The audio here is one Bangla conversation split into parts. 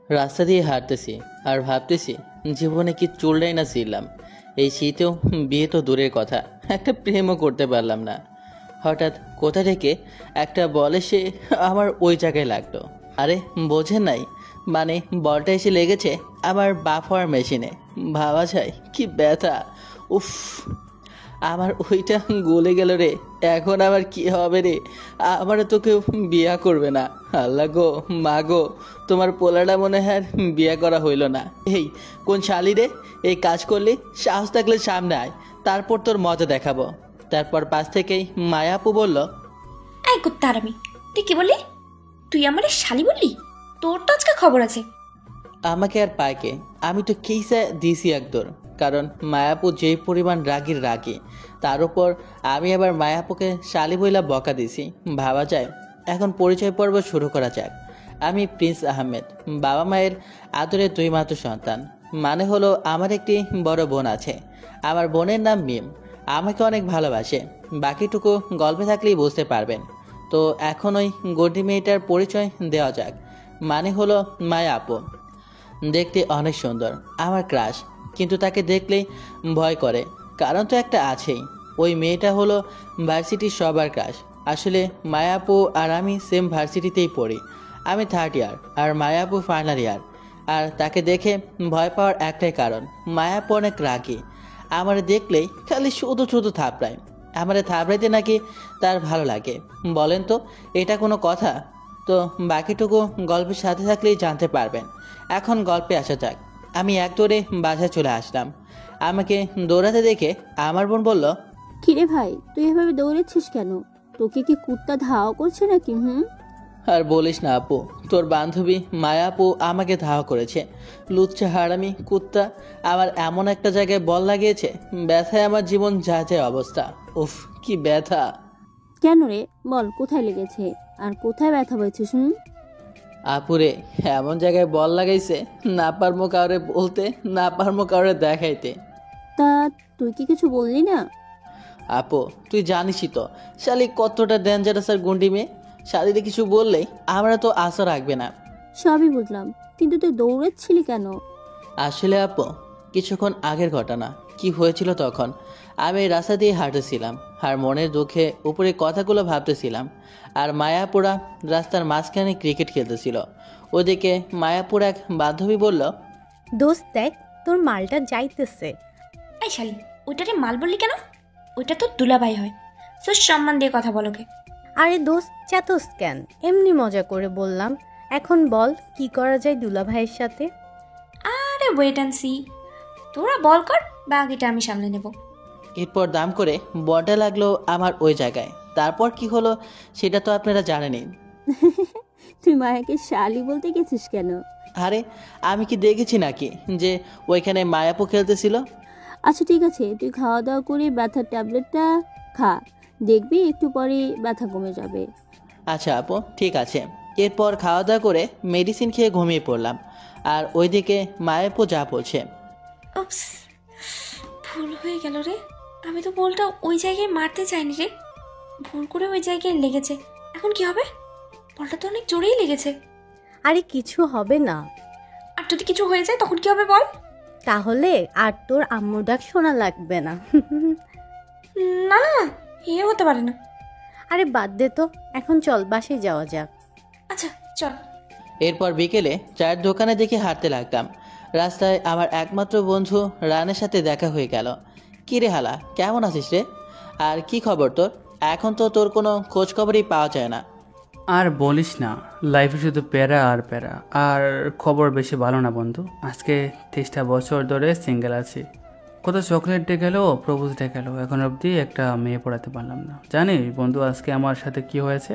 রাস্তা দিয়ে হাঁটতেছি আর ভাবতেছি জীবনে কি চুলটাই না ছিলাম। এই শীতেও বিয়ে তো দূরের কথা, একটা প্রেমও করতে পারলাম না। হঠাৎ কোথা থেকে একটা বল এসে আমার ওই জায়গায় লাগলো। আরে বোঝেন নাই, মানে বলটা এসে লেগেছে আমার বাপ হওয়ার মেশিনে। ভাবা যায় কি ব্যথা। উফ, আমার ওইটা গলে গেল রে। এখন আবার কি হবে রে? আমার তো কেউ বিয়া করবে না। আল্লাহ গো, মা গো, তোমার পোলাটা মনে হয় আর বিয়া করা হইল না। এই কোন শালি রে, এই কাজ করলি? সাহস থাকলে সামনে আয়, তারপর তোর মজা দেখাবো। তারপর পাশ থেকেই মায়াপু বলল, এই কুত্তা হারামি, তুই কি বললি? তুই আমারে শালি বললি? তোর তো আজকে খবর আছে। আমাকে আর পায়কে, আমি তো কেসে দিছি একদর। কারণ মায়াপু যেই পরিমাণ রাগীর রাগী, তার উপর আমি আবার মায়াপুকে শালি বইলা বকা দিছি। ভাবা যায়। এখন পরিচয় পর্ব শুরু করা যাক। আমি প্রিন্স আহমেদ, বাবা মায়ের আদরের দুই মাত্র সন্তান। মানে হলো আমার একটি বড় বোন আছে। আমার বোনের নাম মিম, আমাকে অনেক ভালোবাসে। বাকিটুকু গল্পে থাকলেই বুঝতে পারবেন। তো এখন ওই গড্ডি মেয়েটার পরিচয় দেওয়া যাক। মানে হলো মায়া আপু। দেখতে অনেক সুন্দর, আমার ক্রাশ। কিন্তু তাকে দেখলেই ভয় করে, কারণ তো একটা আছেই। ওই মেয়েটা হলো ভার্সিটির সবার ক্রাশ। আসলে মায়াপু আর আমি সেম ভার্সিটিতেই পড়ি। আমি থার্ড ইয়ার আর মায়াপু ফাইনাল ইয়ার। আর তাকে দেখে ভয় পাওয়ার একটাই কারণ, মায়াপু অনেক রাগী। আমার দেখলেই খালি শুধু শুধু থাপড়ায়। আমার থাপড়াইতে নাকি তার ভালো লাগে। বলেন তো, এটা কোনো কথা? তো বাকিটুকু গল্পের সাথে থাকলেই জানতে পারবেন। এখন গল্পে আসা যাক। আমি এক দৌড়ে বাসায় চলে আসলাম। আমাকে দৌড়াতে দেখে আমার বোন বলল, কিরে ভাই, তুই এভাবে দৌড়েছিস কেন? তোকে কি কুত্তা ধাওয়া করছে নাকি? আর বলিস না আপু, তোর বান্ধবী মায়া আপু আমাকে ধাওয়া করেছে। লুচ্চা হারামি কুত্তা আমার এমন একটা জায়গায় বল লাগিয়েছে, ব্যথায় আমার জীবন যা যায় অবস্থা। উফ, কি ব্যথা। কেন রে, বল কোথায় লেগেছে আর কোথায় ব্যথা পেয়েছিস? আপুরে, এমন জায়গায় বল লাগাইছে, না পারমো কাউরে বলতে, না পারমো কাউরে দেখাইতে। তা তুই কি কিছু বললি না? আপু তুই জানিসই তো শালি কতটা ডেঞ্জারাস আর গুন্ডি মেয়ে। শালিরে কিছু বললেই আমরা তো আশা রাখবে না। সবই বুঝলাম, কিন্তু তুই দৌড়েচ্ছিলি কেন? আসলে আপু, কিছুক্ষণ আগের ঘটনা। কি হয়েছিল তখন, আমি এই রাস্তা দিয়ে হাঁটেছিলাম আর মনের দুঃখে উপরে কথাগুলো ভাবতেছিলাম। আর মায়াপুরা রাস্তার মাঝখানে ক্রিকেট খেলতেছিল। ওদিকে মায়াপুর এক বান্ধবী বলল, দোস্ত দেখ, তোর মালটা যাইতেছে। এই শালি, ওইটারে মাল বললি কেন? ওইটা তো দুলাভাই হয়। তো সম্মান দিয়ে কথা বলোকে। আরে দোস্ত, চেতস কেন? এমনি মজা করে বললাম। এখন বল, কি করা যায় দুলা ভাইয়ের সাথে? আরে ওয়েট অ্যান্ড সি, তোরা বল কর, বাকিটা আমি সামলে নেব। এরপর দাম করে বলটা লাগলো আমার ওই জায়গায়। তারপর কি হলো সেটা তো আপনারা জানেনই। তুই মায়াকে শালি বলতে গেছিস কেন? আরে আমি কি দেখেছি নাকি যে ওইখানে মায়াপু খেলতেছিল? আচ্ছা ঠিক আছে, তুই খাওয়া দাওয়া করে ব্যথার ট্যাবলেটটা খা, দেখবি একটু পরে ব্যথা কমে যাবে। আচ্ছা আপু, ঠিক আছে। এরপর খাওয়া দাওয়া করে মেডিসিন খেয়ে ঘুমিয়ে পড়লাম। আর ওইদিকে মায়াপু যা বলছে, উপস, ভুল হয়ে গেল রে। আমি তো বলটা ওই জায়গায় মারতে চাইনি রে, ভুল করে ওই জায়গায় লেগেছে। এখন কি হবে? বলটা তো অনেক জোরেই লেগেছে। আরে কিছু হবে না। আর যদি কিছু হয়ে যায় তখন কি হবে বল? তাহলে আর তোর আম্মুর ডাক শোনা লাগবে না। না না, এ হতে পারে না। আরে বাদ দে তো, এখন চল বাসায় যাওয়া যাক। আচ্ছা চল। এরপর বিকেলে চায়ের দোকানে দেখে হাঁটতে লাগলাম। রাস্তায় আমার একমাত্র বন্ধু রানের সাথে দেখা হয়ে গেল। কী রে হালা, কেমন আছিস রে? আর কি খবর তোর? এখন তো তোর কোনো খোঁজ খবরই পাওয়া যায় না। আর বলিস না, লাইফে শুধু প্যারা আর প্যারা। আর খবর বেশি ভালো না বন্ধু। আজকে 23টা বছর ধরে সিঙ্গেল আছি। কত চকলেট ডে গেল, প্রপোজ ডে গেল, এখন অবধি একটা মেয়ে পড়াতে পারলাম না। জানিস বন্ধু আজকে আমার সাথে কি হয়েছে?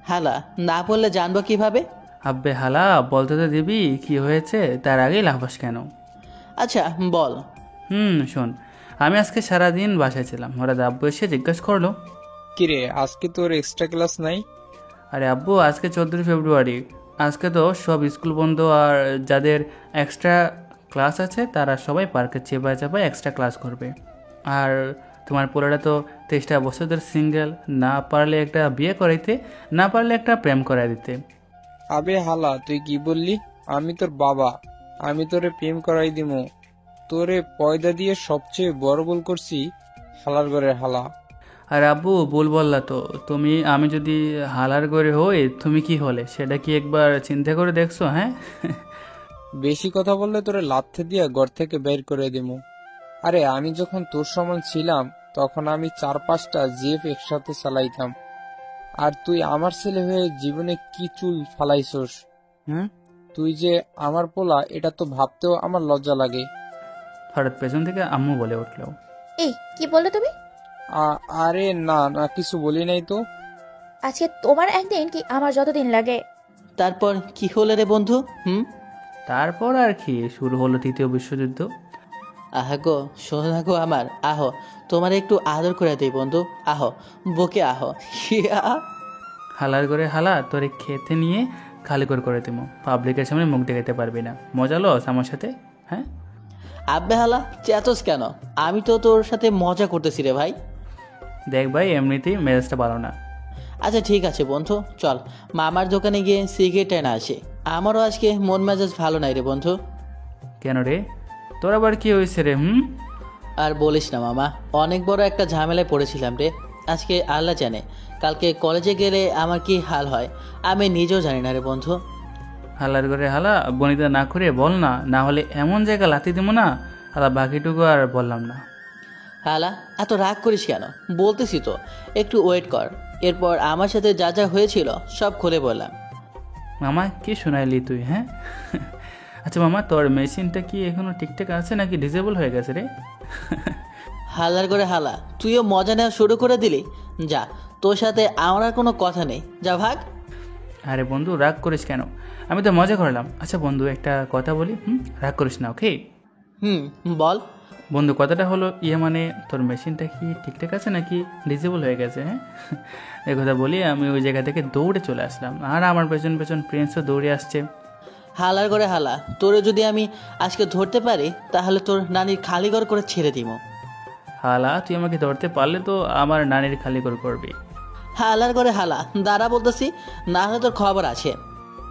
হালা, না বললে জানবো কিভাবে? আব্বে হালা, বলতে তো দিবি কি হয়েছে, তার আগেই লাফাস কেন? আচ্ছা বল। শোন, আমি আজকে সারাদিন বাসায় ছিলাম। হঠাৎ আব্বু এসে জিজ্ঞাসা করলো, কিরে আজকে তোর এক্সট্রা ক্লাস নাই? আরে আব্বু, আজকে 14 ফেব্রুয়ারি। আজকে তো সব স্কুল বন্ধ, আর যাদের এক্সট্রা ক্লাস আছে তারা সবাই পার্কে চেপায় চাপায় এক্সট্রা ক্লাস করবে। আর তোমার পোলাটা তো 23টা বছর ধরে সিঙ্গেল, না পারলে একটা বিয়ে করাইতে, না পারলে একটা প্রেম করাই দিতে। আবে হালা, তুই কি বললি? আমি তোর বাবা, আমি তোরে প্রেম করাই দিমু। তোরে পয়দা দিয়ে সবচেয়ে বড় ভুল করছি, হালার ঘরের হালা। আর আব্বু ভুল বললা তো, আমি যদি হালার করে হই তুমি কি হলে সেটা কি একবার চিন্তা করে দেখছো? হ্যাঁ বেশি কথা বললে তোরে লাথি দিয়ে ঘর থেকে বের করে দিমু। আরে আমি যখন তোর সমান ছিলাম তখন আমি 4-5টা জিএফ একসাথে চালাইতাম, আর তুই আমার ছেলে হয়ে জীবনে কি চুল ফালাইছস। তুই যে আমার পোলা এটা তো ভাবতেও আমার লজ্জা লাগে। হঠাৎ পেছন থেকে আম্মু বলে উঠলো, এই কি বললে তুমি? আরে না না, কিছু বলি নাই তো। আজকে তোমার একদিন কি আমার যতদিন লাগে? তারপর কি হলো রে বন্ধু? তারপর আর কি, শুরু হলো তৃতীয় বিশ্বযুদ্ধ। আহা গো, সোনা গো আমার, আহো তোমার একটু আদর করে দিই বন্ধু, আহো বকে আহো। ইয়া। হালার করে হালা তোরে খেতে নিয়ে খালি করে দেবো, পাবলিকের সামনে মুখ দেখাতে পারবি না। মজা লস আমার সাথে? হ্যাঁ আব্বে হালা চেতস কেন? আমি তো তোর সাথে মজা করতেছি রে ভাই। দেখ ভাই, এমনিতেই মেজাজটা ভালো না। আচ্ছা ঠিক আছে বন্ধু, চল মামার দোকানে গিয়ে সিগারেট এনে আসি। আমারও আজকে মন মেজাজ ভালো নাই রে বন্ধু। কেন রে, তোর আবার কি হয়েছে রে? আর বলিস না মামা, অনেক বড় একটা ঝামেলায় পড়েছিলাম রে। আজকে আল্লাহ জানে কালকে কলেজে গেলে আমার কি হাল হয়, আমি নিজেও জানি না রে বন্ধু। হালার করে হালা বনিতা না করে বল না, না হলে এমন জায়গা লাথি দিব না। হালা বাকিটুকু আর বললাম না। হালা এত রাগ করিস কেন? বলতেছি তো, একটু ওয়েট কর। এরপর আমার সাথে যা যা হয়েছিল সব খুলে বললাম। মামা কি শোনাইলি তুই? হ্যাঁ আচ্ছা মামা, তোর মেশিনটা কি এখনো ঠিকঠাক আছে নাকি ডিসেবল হয়ে গেছে রে? হালার করে হালা, তুইও মজা নেওয়া শুরু করে দিলি। যা, তোর সাথে আমার আর কোনো কথা নেই, যা ভাগ। আরে বন্ধু রাগ করিস কেন? আমি তো মজা করলাম। আচ্ছা বন্ধু একটা কথা বলি, রাগ করিস না, ওকে? বল। বন্ধু কথাটা হলো মানে তোর মেশিনটা কি ঠিকঠাক আছে নাকি ডিসেবল হয়ে গেছে? হ্যাঁ এই কথা বলি আমি ওই জায়গা থেকে দৌড়ে চলে আসলাম, আর আমার পেছন পেছন প্রিন্সও দৌড়ে আসছে। হালার করে হালা, তোরে যদি আমি আজকে ধরতে পারি তাহলে তোর নানির খালি ঘর করে ছেড়ে দিব। হালা তুই আমাকে ধরতে পারলে তো আমার নানির খালি করে করবি। হালার করে হালা, দাঁড়া বলতেছি, না হলে তোর খবর আছে।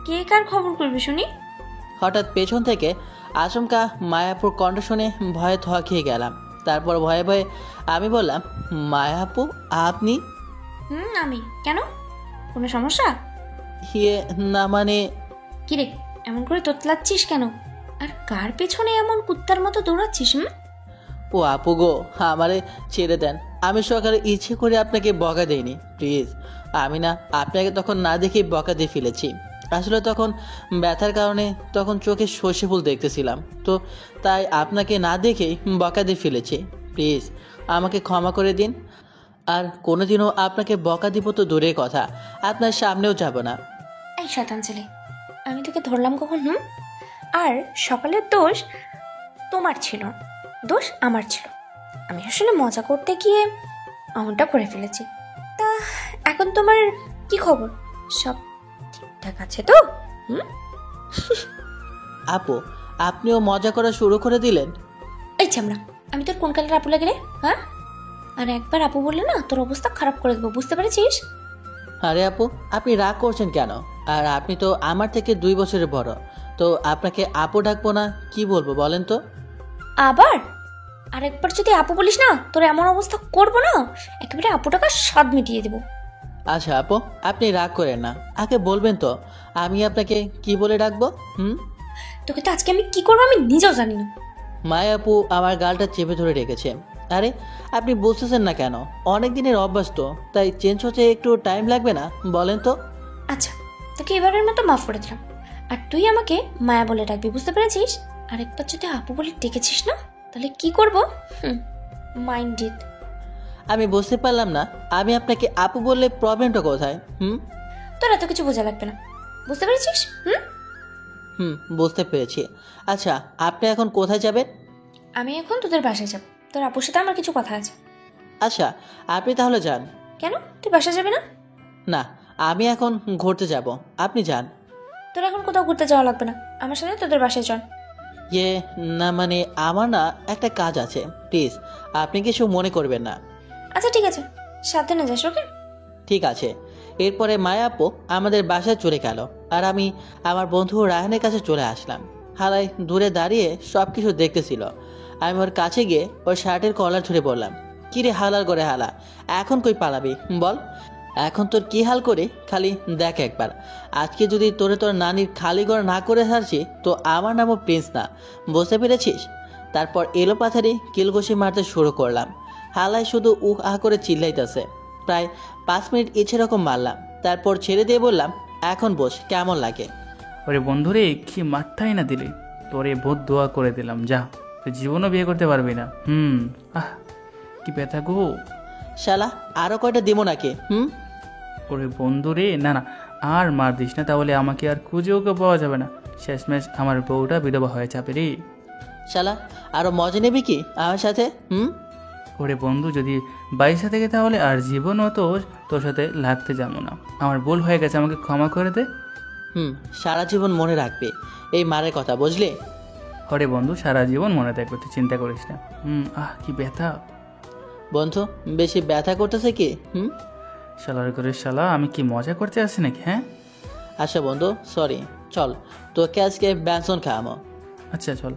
কে কার খবর করবি শুনি? হঠাৎ পেছন থেকে আচমকা মায়াপুর কণ্ঠ শুনে ভয়ে থোয়া খেয়ে গেলাম। তারপর ভয়ে ভয়ে আমি বললাম, মায়াপু আপনি? আমি কেন? কোনো সমস্যা? ইয়ে না মানে। কিরে এমন করে তোতলাচ্ছিস কেন? আর কার পেছনে এমন কুত্তার মতো দৌড়াচ্ছিস? ও আপু গো, আমারে ছেড়ে দেন। আমি সকালে ইচ্ছে করে আপনাকে বকা দেইনি, প্লিজ। আমি না আপনাকে তখন না দেখেই বকা দিয়ে ফেলেছি। আসলে তখন ব্যথার কারণে তখন চোখে সর্ষে ফুল দেখতেছিলাম, তো তাই আপনাকে না দেখেই বকা দিয়ে ফেলেছি। প্লিজ আমাকে ক্ষমা করে দিন। আর কোনোদিনও আপনাকে বকা দিব তো দূরের কথা, আপনার সামনেও যাব না। এই শয়তান ছেলে, আমি তোকে ধরলাম কখন? আর সকালের দোষ তোমার ছিল, দোষ আমার ছিল। আমি আসলে মজা করতে গিয়ে এমনটা করে ফেলেছি। তা এখন তোমার কি খবর? সব ঠিকঠাক আছে তো? আপু আপনিও মজা করা শুরু করে দিলেন। এই চামড়া, আমি তোর কোন কালের আপু লাগে রে? হ্যাঁ, আর একবার আপু বললে না তোর অবস্থা খারাপ করে দেবো, বুঝতে পেরেছিস? আরে আপু আপনি রাগ করছেন কেন? আর আপনি তো আমার থেকে 2 বছরের বড়, তো আপনাকে আপু ডাকবো না কি বলবো বলেন তো? আবার আরেকবার যদি আপু বলিস না, তোর এমন অবস্থা করবো না, একেবারে আপু টাকা স্বাদ মিটিয়ে দেবো। আচ্ছা আপু আপনি রাগ করেন না, আগে বলবেন তো আমি আপনাকে কি বলে ডাকবো? তোকে তো আজকে আমি কি করবো আমি নিজেও জানি না। মায়া আপু আমার গালটা চেপে ধরে রেখেছে। আরে আপনি বুঝতেছেন না কেন? অনেক দিনের অভ্যাস তো, তাই চেঞ্জ হতে একটু টাইম লাগবে না বলেন তো? আচ্ছা তোকে এবারের মতো মাফ করে দিলাম, আর তুই আমাকে মায়া বলে ডাকবি, বুঝতে পেরেছিস? আরেকবার যদি আপু বলে ডেকেছিস না, তাহলে কি করবো? Mind it. আমি বুঝতে পারলাম না, আমি আপনাকে আপু বললে প্রবলেমটা কোথায়? তোর এত কিছু বোঝা লাগবে না, বুঝতে পেরেছিস? বুঝতে পেরেছি। আচ্ছা আপনি এখন কোথায় যাবেন? আমি এখন তোদের বাসায় যাব, তোর আপুর সাথে আমার কিছু কথা আছে। আচ্ছা আপনি তাহলে যান। কেন, তুই বাসা যাবি না? না আমি এখন ঘুরতে যাব, আপনি যান। তোর এখন কোথাও ঘুরতে যাওয়া লাগবে না, আমার সাথে তোদের বাসায় চল। ইয়ে না মানে আমার না একটা কাজ আছে, প্লিজ আপনি কিছু মনে করবেন না। আচ্ছা ঠিক আছে, সাবধানে যাস, ওকে? ঠিক আছে, এরপরে মায়া আপু আমাদের বাসায় চলে গেল, আর আমি আমার বন্ধু রায়হানের কাছে চলে আসলাম। হালাই দূরে দাঁড়িয়ে সব কিছু দেখতেছিল। আমি ওর কাছে গিয়ে ওর শার্টের কলার ধরে বললাম, কিরে হালার করে হালা, এখন কই পালাবি বল? এখন তোর কি হাল করে খালি দেখ একবার। আজকে যদি তোর নানির খালি ঘর না করে ছাড়ছি তো আমার নামও প্রিন্স না, বুঝতে পেরেছিস? তারপর এলো পাথারি কিলঘুষি মারতে শুরু করলাম। হালাই শুধু উহ আহ করে চিল্লাইতেছে। প্রায় 5 মিনিট ইচ্ছে রকম মারলাম, তারপর ছেড়ে দিয়ে বললাম, এখন বস, কেমন লাগে? ওরে বন্ধুরে, কি মাঠটাই না দিলি। তোরে বহুত দোয়া করে দিলাম, যা তুই জীবনও বিয়ে করতে পারবি না। আহ কি ব্যথা গো। শালা আরও কয়টা দিব নাকি? ওরে বন্ধুরে, না না, আর মার দিস না, তাহলে আমাকে আর খুঁজেও কেউ পাওয়া যাবে না। শেষমেশ আমার বউটা বিধবা হয়ে যাবে রে। শালা আরও মজা নেবি কি আমার সাথে? ওরে বন্ধু, যদি বাইশে থেকে তাহলে আর জীবনও তো তোর সাথে লাগতে যাবো না। আমার ভুল হয়ে গেছে, আমাকে ক্ষমা করে দে। সারা জীবন মনে রাখবে এই মারের কথা, বুঝলি? ওরে বন্ধু, সারা জীবন মনে থাকবে, তুই চিন্তা করিস না। কি ব্যথা। বন্ধু বেশি ব্যথা করতেছে কি? শালার করে শালা, আমি কি মজা করতে আসছি নাকি? হ্যাঁ আচ্ছা বন্ধু, সরি, চল তোকে আজকে ব্যঞ্জন খাওয়ামো। আচ্ছা চল।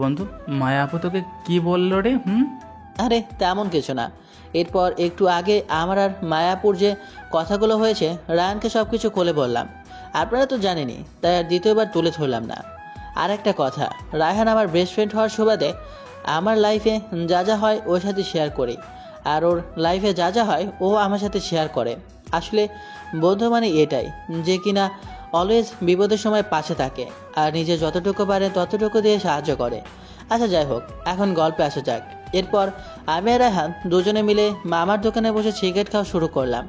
বন্ধু, মায়া আপু তোকে কি বললো রে? আরে তেমন কিছু না। এরপর একটু আগে আমার আর মায়াপুর যে কথাগুলো হয়েছে রায়ানকে সব কিছু খুলে বললাম। আপনারা তো জানেনই, তাই আর দ্বিতীয়বার তুলে ধরলাম না। আর একটা কথা, রায়হান আমার বেস্ট ফ্রেন্ড হওয়ার সুবাদে আমার লাইফে যা যা হয় ওর সাথে শেয়ার করি, আর ওর লাইফে যা যা হয় ও আমার সাথে শেয়ার করে। আসলে বন্ধু মানে এটাই, যে কিনা অলওয়েজ বিপদের সময় পাশে থাকে আর নিজে যতটুকু পারে ততটুকু দিয়ে সাহায্য করে। আচ্ছা যাই হোক, এখন গল্পে আসা যাক। এরপর আমি আর রায়হান দুজনে মিলে মামার দোকানে বসে সিগারেট খাওয়া শুরু করলাম।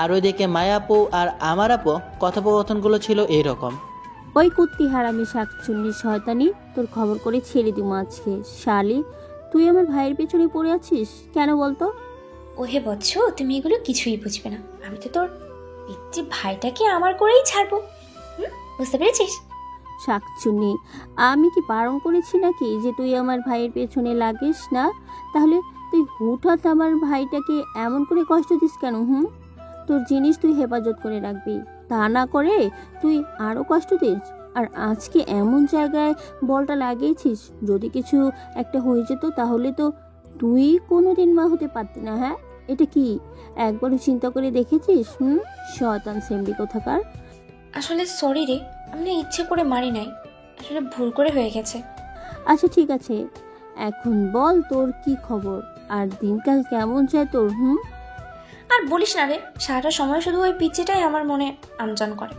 আর ওইদিকে মায়া আপু আর আমার আপু কথোপকথনগুলো ছিল এইরকম। ওই কুত্তি হারামি শাকচুন্নি শয়তানি, তোর খবর করে ছেড়ে দিব আজকে। শালি, তুই আমার ভাইয়ের পেছনে পড়ে আছিস কেন বলতো? ওহে বৎস, তুমি এগুলো কিছুই বুঝবে না। আমি তো তোর পিচ্চি ভাইটাকে আমার করেই ছাড়বো। বুঝতে পেরেছিস? শাকচুন্নি, আমি কি বারণ করেছি নাকি যে তুই আমার ভাইয়ের পেছনে লাগিস না? তাহলে তুই হুঠাৎ আমার ভাইটাকে এমন করে কষ্ট দিস কেন? তোর জিনিস তুই হেফাজত করে রাখবি, তা না করে তুই আরো কষ্ট দিস। আর আজকে এমন জায়গায় বলটা লাগিয়েছিস, যদি কিছু একটা হয়ে যেত তাহলে তো তুই কোনোদিন মা হতে পারতি না। হ্যাঁ, এটা কি একবারও চিন্তা করে দেখেছিস? শয়তান সেমডি কোথাকার। আসলে সরি রে, আমি না ইচ্ছে করে মারি নাই, আসলে ভুল করে হয়ে গেছে। আচ্ছা ঠিক আছে, এখন বল তোর কি খবর, আর দিনকাল কেমন যায় তোর? আর বলিস না রে, সারাটা সময় শুধু ওই পিচ্চিটাই আমার মনে আমজান করে।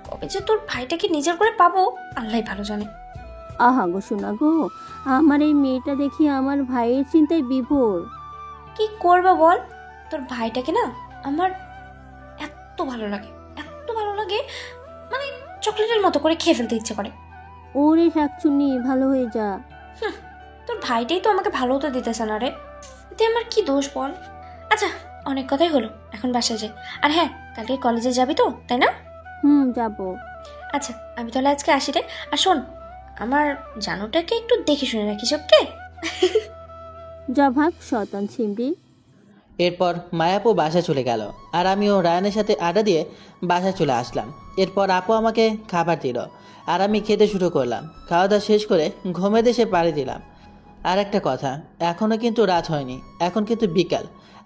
কবে যে তোর ভাইটাকে নিজের করে পাবো আল্লাহ ভালো জানে। আহা গো শোনা গো, আমার এই মেয়েটা দেখি আমার ভাইয়ের চিন্তায় বিভোর। কি করবো বল, তোর ভাইটাকে না আমার এত ভালো লাগে, এত ভালো লাগে, মানে চকলেটের মতো করে খেয়ে ফেলতে ইচ্ছে করে। ওরে শাকচুন্নি, ভালো হয়ে যা। তোর ভাইটাই তো আমাকে ভালো হতে দিতেছে না রে, এতে আমার কি দোষ বল? আচ্ছা অনেক কথাই হলো, এখন বাসায় যাই। আর হ্যাঁ, কালকে কলেজে যাবি তো, তাই না? যাবো। আচ্ছা আমি তাহলে আজকে আসি রে। আর শোন, আমার জানুটাকে একটু দেখে শুনে রাখিস, ওকে? যা ভাগ শয়তান সিমরি। এরপর মায়াপু বাসায় চলে গেল, আর আমিও রায়ানের সাথে আড্ডা দিয়ে বাসায় চলে আসলাম। এরপর আপু আমাকে খাবার দিল, আর আমি খেতে শুরু করলাম। খাওয়া দাওয়া শেষ করে ঘুমে দেশে পাড়ি দিলাম। আর একটা কথা, এখনও কিন্তু রাত হয়নি, এখন কিন্তু বিকাল।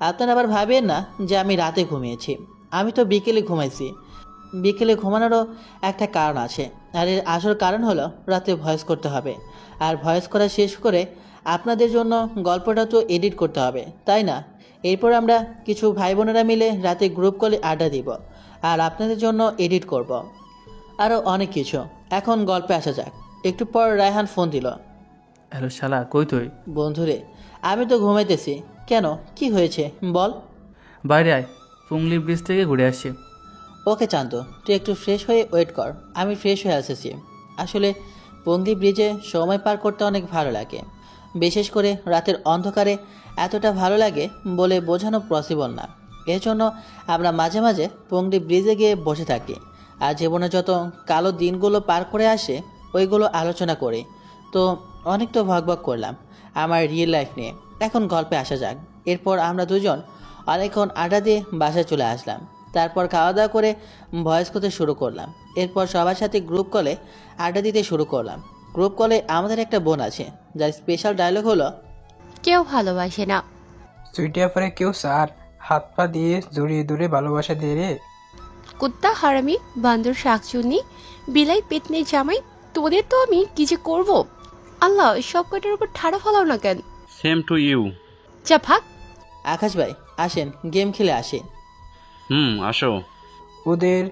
আপনারা আবার ভাবেন না যে আমি রাতে ঘুমিয়েছি, আমি তো বিকেলে ঘুমাইছি। বিকেলে ঘুমানোরও একটা কারণ আছে, আর এর আসল কারণ হলো রাতে ভয়েস করতে হবে, আর ভয়েস করা শেষ করে আপনাদের জন্য গল্পটা তো এডিট করতে হবে, তাই না? এরপর আমরা কিছু ভাই বোনেরা মিলে রাতে গ্রুপ কলে আড্ডা দিব, আর আপনাদের জন্য এডিট করব, আরও অনেক কিছু। এখন গল্পে আসা যাক। একটু পর রায়হান ফোন দিল। হ্যালো শালা, কই তুই? বন্ধুরে, আমি তো ঘুমাইতেছি। কেন, কি হয়েছে বল? বাইরে আয়, পুংলি ব্রিজ থেকে ঘুরে আসছি। ওকে চান্ত, তুই একটু ফ্রেশ হয়ে ওয়েট কর, আমি ফ্রেশ হয়ে এসেছি। আসলে পঙ্গি ব্রিজে সময় পার করতে অনেক ভালো লাগে, বিশেষ করে রাতের অন্ধকারে এতটা ভালো লাগে বলে বোঝানো পসিবল না। এজন্য আমরা মাঝে মাঝে পঙ্গি ব্রিজে গিয়ে বসে থাকি, আর জীবনে যত কালো দিনগুলো পার করে আসে ওইগুলো আলোচনা করি। তো অনেক তো ভগভগ করলাম আমার রিয়েল লাইফ নিয়ে, এখন গল্পে আসা যাক। এরপর আমরা দুজন অনেকক্ষণ আড্ডা দিয়ে বাসায় চলে আসলাম। তারপর খাওয়া দাওয়া করে ভয়েস করতে শুরু করলাম। এরপর সবার সাথে গ্রুপ কলে আড্ডা দিতে শুরু করলাম। গ্রুপ কলে আমাদের একটা বোন আছে, যার স্পেশাল ডায়লগ হলো, কেউ ভালোবাসে না। সুইটিয়া পরে কেউ স্যার হাত পা দিয়ে জড়িয়ে ধরে ভালোবাসা দিয়ে রে। কুত্তা, হারামি, বান্দর, শাকচুন্নি, বিলাই, পেতনি, জামাই, তোদের তো আমি কি যে করব। আল্লাহ, সব কটার উপর ঠাড়া ফলাও না কেন। Same to you. যা ভাগ। আকাশ ভাই আসেন, গেম খেলে আসে। আসো। ওদের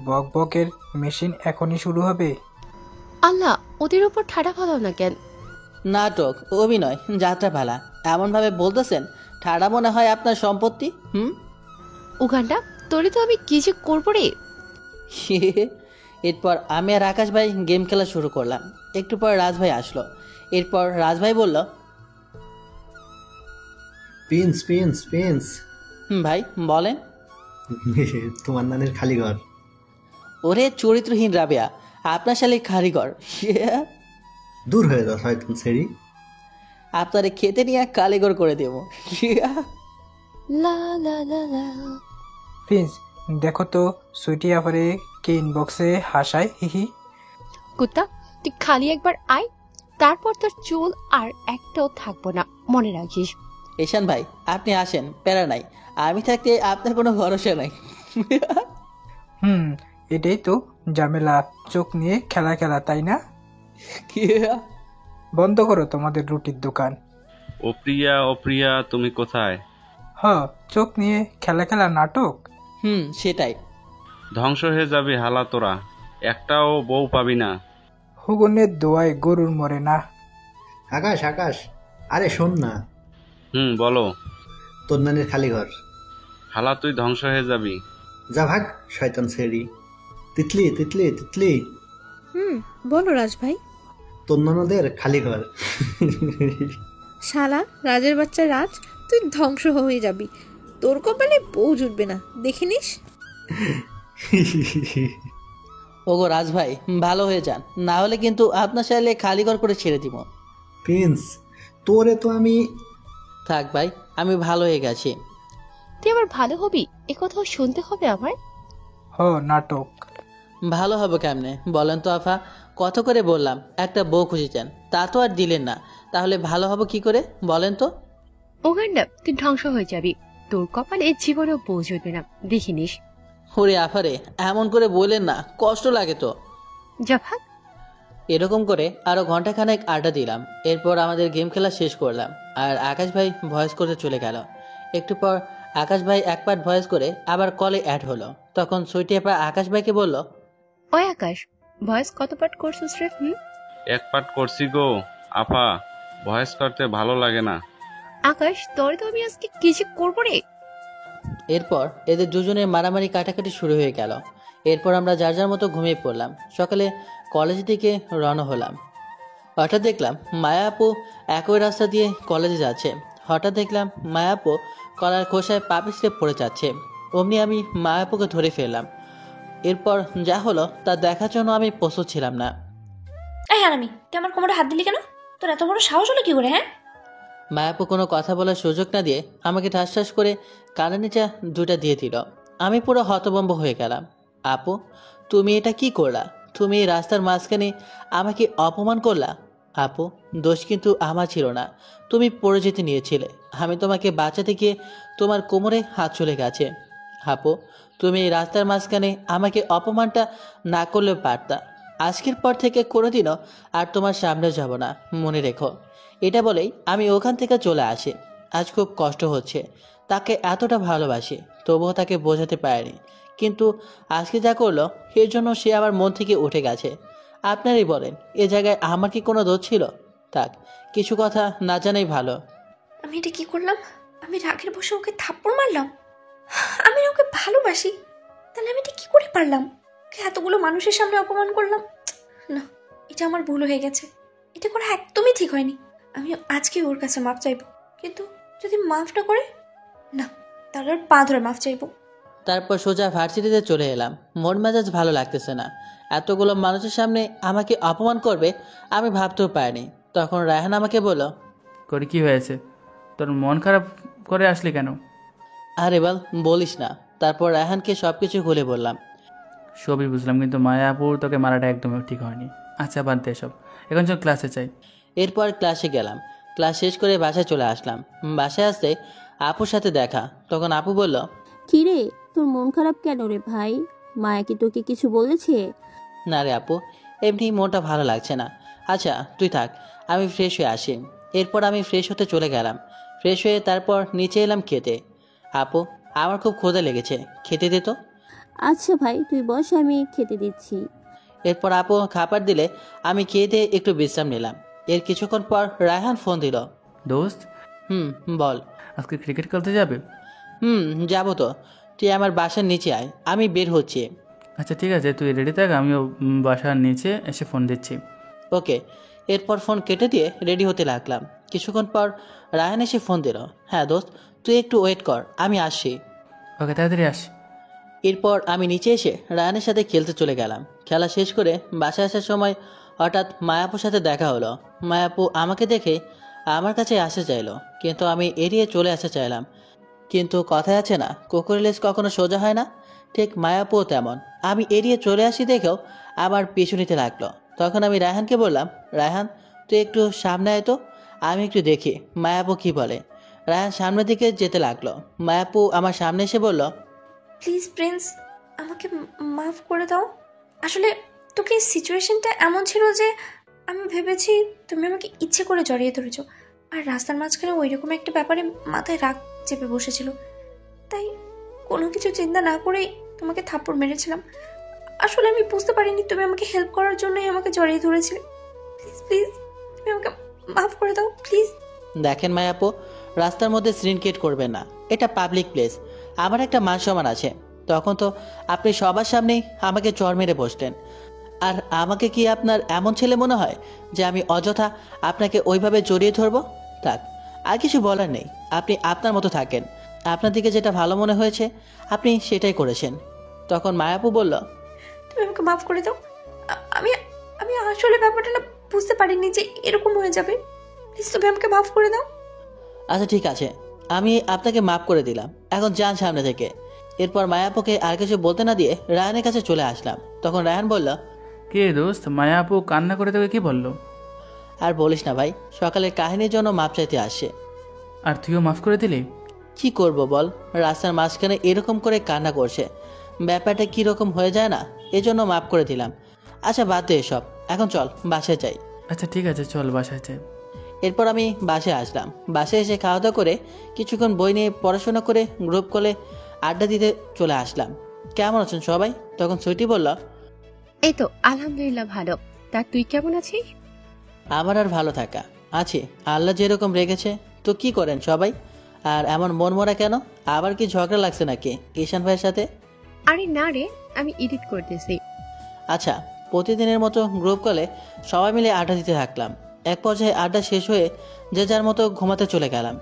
বকবকের মেশিন এখনই শুরু হবে। আল্লাহ, ওদের উপর ঠাড়া ফলাও না কেন। নাটক, অভিনয়, যাত্রাপালা এমনভাবে বলতেছেন ঠাড়া মনে হয় আপনার সম্পত্তি। উগান্ডা, তোরে তো আমি কি যে করবো রে। এরপর আমি আর আকাশ ভাই গেম খেলা শুরু করলাম। একটু পর রাজ ভাই আসলো। এরপর রাজ ভাই বলল, প্রিন্স প্রিন্স প্রিন্স ভাই বলেন। তোমার নানের খালি ঘর। ওরে চরিত্রহীন রাবেয়া, আপনার শালে কারিগর। দূর হয়ে যাও শয়তান ছেড়ি। আপনারে খেতে নিয়ে কারিগর করে দেব। লা লা লা লা। প্রিন্স দেখো তো সুইটিয়া পরে কে ইনবক্সে হাসায় হিহি। কুত্তা, তুই খালি একবার আয়, তারপর তোর চুল আর একটাও থাকবো না, মনে রাখিস। ঈশান ভাই আপনি আসেন, প্যারা নাই, আমি থাকতে আপনার কোনো ভরসা নাই। এটাই তো ঝামেলা, চোখ নিয়ে খেলা খেলা, তাই না? বন্ধ করো তোমাদের রুটির দোকান। ও প্রিয়া তুমি কোথায়? চোখ নিয়ে খেলা খেলা নাটক। সেটাই। ধ্বংস হয়ে যাবে হালা তোরা, একটাও বউ পাবি না। হুগুনের দোয়ায় গরুর মরে না। আকাশ আকাশ, আরে শোন না। বলো। তোর নানের খালি ঘর। হালা তুই ধ্বংস হয়ে যাবি। যা ভাগ শয়তান ছেড়ি। তিতলি তিতলি তিতলি। বলো রাজ ভাই। তোর ননদের খালি ঘর। শালা রাজের বাচ্চা রাজ, তুই ধ্বংস হয়ে যাবি, তোর কপালে বউ জুটবে না, দেখে নিস। ওগো রাজ ভাই ভালো হয়ে যান, না হলে কিন্তু আপনার চাইলে খালি ঘর করে ছেড়ে দিব। প্রিন্স তোরে তো আমি। থাক ভাই, আমি ভালো হয়ে গেছি। তুই আবার ভালো হবি, এ কথাও শুনতে হবে আমার? নাটক। ভালো হবে কেমনে বলেন তো আফা? কত করে বললাম একটা বউ খুঁজেছেন, তা তো আর দিলেন না, তাহলে ভালো হবে কি করে বলেন তো? উগান্ডা, তুই ধ্বংস হয়ে যাবি, তোর কপালে জীবনেও বউ জুটবে না, দেখে নিস। ওরে আফারে এমন করে বললেন না, কষ্ট লাগে তো। যা ভাগ। এরকম করে আরো ঘন্টাখানেক আড্ডা দিলাম। এরপর আমাদের গেম খেলা শেষ করলাম আর আকাশ ভাই ভয়েস করতে চলে গেল। একটু পর আকাশ ভাই এক পার্ট ভয়েস করে আবার কলে অ্যাড হলো। তখন সুইটি আপা আকাশ ভাইকে বলল, ওই আকাশ, ভয়েস কত পার্ট করছিস রে? এক পার্ট করছি গো আপা, ভয়েস করতে ভালো লাগে না। আকাশ, তোরে তো আমি আজকে কি যে করবো রে। এরপর এদের দুজনের মারামারি কাটাকাটি শুরু হয়ে গেল। এরপর আমরা যার যার মতো ঘুমিয়ে পড়লাম। সকালে কলেজের দিকে রওনা হলাম। হঠাৎ দেখলাম মায়া আপু একই রাস্তা দিয়ে কলেজে যাচ্ছে। হঠাৎ দেখলাম মায়া আপু কলার খোসায় পা পিছলে পড়ে যাচ্ছে। অমনি আমি মায়া আপুকে ধরে ফেললাম। এরপর যা হলো তা দেখার জন্য আমি প্রস্তুত ছিলাম না। হারামি, তুই আমার কোমরে হাত দিলি কেন? তোর এত বড় সাহস হলো কি করে? মায়াপু কোনো কথা বলার সুযোগ না দিয়ে আমাকে ঠাস ঠাস করে কানের নিচে দুটা দিয়ে দিল। আমি পুরো হতভম্ব হয়ে গেলাম। আপু তুমি এটা কি করলা? তুমি এই রাস্তার মাঝখানে আমাকে অপমান করলা। আপু দোষ কিন্তু আমার ছিল না, তুমি পড়ে যেতে নিয়েছিলে। আমি তোমাকে বাঁচাতে গিয়ে তোমার কোমরে হাত চলে গেছে। আপু তুমি এই রাস্তার মাঝখানে আমাকে অপমানটা না করলেও পারতা। আজকের পর থেকে কোনোদিনও আর তোমার সামনে যাব না, মনে রেখো। এটা বলেই আমি ওখান থেকে চলে আসি। আজ খুব কষ্ট হচ্ছে, তাকে এতটা ভালোবাসি তবুও তাকে বোঝাতে পারিনি। কিন্তু আজকে যা করলো এর জন্য সে আমার মন থেকে উঠে গেছে। আপনারই বলেন, এ জায়গায় আমার কি কোনো দোষ ছিল? থাক, কিছু কথা না জানাই ভালো। আমি এটা কি করলাম? আমি রাগের বসে ওকে থাপ্পড় মারলাম। আমি ওকে ভালোবাসি, তাহলে আমি এটা কি করে পারলাম? ওকে এতগুলো মানুষের সামনে অপমান করলাম। না, এটা আমার ভুল হয়ে গেছে, এটা করা একদমই ঠিক হয়নি। আমি আজকে ওর কাছে মাফ চাইবো, কিন্তু যদি মাফ না করে, না তাহলে ওর পা ধরে মাফ চাইবো। তারপর সোজা ভার্সিটিতে চলে এলাম। মন মেজাজ ভালো লাগতেছে না, এতগুলো মানুষের সামনে আমাকে অপমান করবে আমি ভাবতেও পারিনি। তখন রায়হান আমাকে বলল, কি হয়েছে? তোর মন খারাপ করে আসলি কেন? আরে বল, বলিস না, তারপর রায়হানকে সব কিছু খুলে বললাম। সবই বুঝলাম, কিন্তু মায়াপুর তোকে মারাটা একদমই ঠিক হয়নি। আচ্ছা বাদ দে সব, এখন চল ক্লাসে চাই। এরপর ক্লাসে গেলাম। ক্লাস শেষ করে বাসায় চলে আসলাম। বাসায় আসতে আপুর সাথে দেখা। তখন আপু বলল, কি রে, তোর মন খারাপ কেন রে ভাই? মায়া কি তোকে কিছু বলেছে? না রে আপু, এমনি মনটা ভালো লাগছে না। আচ্ছা তুই থাক, আমি ফ্রেশ হয়ে আসি। এরপর আমি ফ্রেশ হতে চলে গেলাম। ফ্রেশ হয়ে তারপর নিচে এলাম খেতে। আপু, আমার খুব ক্ষুধা লেগেছে, খেতে দে তো। আচ্ছা ভাই, তুই বস, আমি খেতে দিচ্ছি। এরপর আপু খাবার দিলে আমি খেয়ে দিয়ে একটু বিশ্রাম নিলাম। এর কিছুক্ষণ পর রায়হান ফোন দিল। দোস্ত, বল। আজকে ক্রিকেট খেলতে যাবে? যাবো তো। তুই আমার বাসার নিচে আয়, আমি বের হচ্ছি। আচ্ছা ঠিক আছে, তুই রেডি থাক, আমিও বাসার নিচে এসে ফোন দিচ্ছি। ওকে। এরপর ফোন কেটে দিয়ে রেডি হতে লাগলাম। কিছুক্ষণ পর রায়হান এসে ফোন দিল। হ্যাঁ দোস্ত, তুই একটু ওয়েট কর, আমি আসছি। ওকে, তাড়াতাড়ি আস। এরপর আমি নিচে এসে রায়হানের সাথে খেলতে চলে গেলাম। খেলা শেষ করে বাসায় আসার সময় হঠাৎ মায়াপুর সাথে দেখা হলো। মায়াপু আমাকে দেখে আমার কাছে আসতে চাইলো, কিন্তু আমি এড়িয়ে চলে আসতে চাইলাম। কিন্তু কথায় আছে না, কুকুরের লেজ কখনো সোজা হয় না, ঠিক মায়াপুও তেমন। আমি এড়িয়ে চলে আসি দেখেও আমার পিছু নিতে লাগলো। তখন আমি রায়হানকে বললাম, রায়হান তুই একটু সামনে আয় তো, আমি একটু দেখি মায়াপু কি বলে। রায়হান সামনের দিকে যেতে লাগলো। মায়াপু আমার সামনে এসে বলল, প্লিজ প্রিন্স, আমাকে মাফ করে দাও। আসলে তোকে সিচুয়েশনটা এমন ছিল যে আমি ভেবেছি তুমি আমাকে ইচ্ছে করে জড়িয়ে ধরেছো, আর রাস্তার মাঝখানে ওই রকম একটা ব্যাপারে মাথায় রাগ চেপে বসেছিল, তাই কোনো কিছু চিন্তা না করেই তোমাকে থাপ্পড় মেরেছিলাম। আসলে আমি বুঝতে পারিনি তুমি আমাকে হেল্প করার জন্যই আমাকে জড়িয়ে ধরেছিলে। প্লিজ প্লিজ, তুমি আমাকে মাফ করে দাও প্লিজ। দেখেন মায়াপু, রাস্তার মধ্যে সিনক্রিয়েট করবেন না, এটা পাবলিক প্লেস, আমার একটা মান সম্মান আছে। তখন তো আপনি সবার সামনেই আমাকে চড় মেরে বসলেন। আর আমাকে কি আপনার এমন ছেলে মনে হয় যে আমি অযথা আপনাকে ওইভাবে জড়িয়ে ধরবো? থাক, আর কিছু বলার নেই, আপনি আপনার মতো থাকেন। আপনার দিকে যেটা ভালো মনে হয়েছে আপনি সেটাই করেছেন। তখন মায়াপু বলল, তুমি আমাকে মাফ করে দাও। আমি আমি আসলে ব্যাপারটা না বুঝতে পারিনি যে এরকম হয়ে যাবে। প্লিজ তুমি আমাকে মাফ করে দাও। আচ্ছা ঠিক আছে, আমি আপনাকে মাফ করে দিলাম, এখন যান সামনে থেকে। এরপর মায়াপুকে আর কিছু বলতে না দিয়ে রায়হানের কাছে চলে আসলাম। তখন রায়হান বলল, কে দোস্ত, মায়াপু কান্না করে তোকে কি বললো? আর বলিস না ভাই, সকালের কাহিনীর জন্য মাপ চাইতে আসে। আর তুইও মাফ করে দিলি? কি করব বল, রাস্তার মাঝখানে এরকম করে কান্না করছে, ব্যাপারটা কীরকম হয়ে যায় না, এজন্য মাফ করে দিলাম। আচ্ছা বাদ দে এসব, এখন চল বাসায় যাই। আচ্ছা ঠিক আছে, চল বাসায় যাই। এরপর আমি বাসায় আসলাম। বাসায় এসে খাওয়া দাওয়া করে কিছুক্ষণ বই নিয়ে পড়াশোনা করে গ্রুপ কলে আড্ডা দিতে চলে আসলাম। কেমন আছেন সবাই? তখন সুইটি বলল, এই তো আলহামদুলিল্লাহ ভালো। তা তুই কেমন আছিস? আমার আর ভালো থাকা আছে, আল্লাহ যেরকম রেখেছে। তো কি করেন সবাই, আর এমন মনমরা কেন? আবার কি ঝগড়া লাগছে নাকি ঈশান ভাইয়ের সাথে? আরে না রে, আমি এডিট করতেছি। আচ্ছা, প্রতিদিনের মতো গ্রুপ কলে সবাই মিলে আড্ডা দিতে থাকলাম। এক পর্যায়ে আড্ডা শেষ হয়ে যে যার মতো ঘুমাতে চলে গেলাম।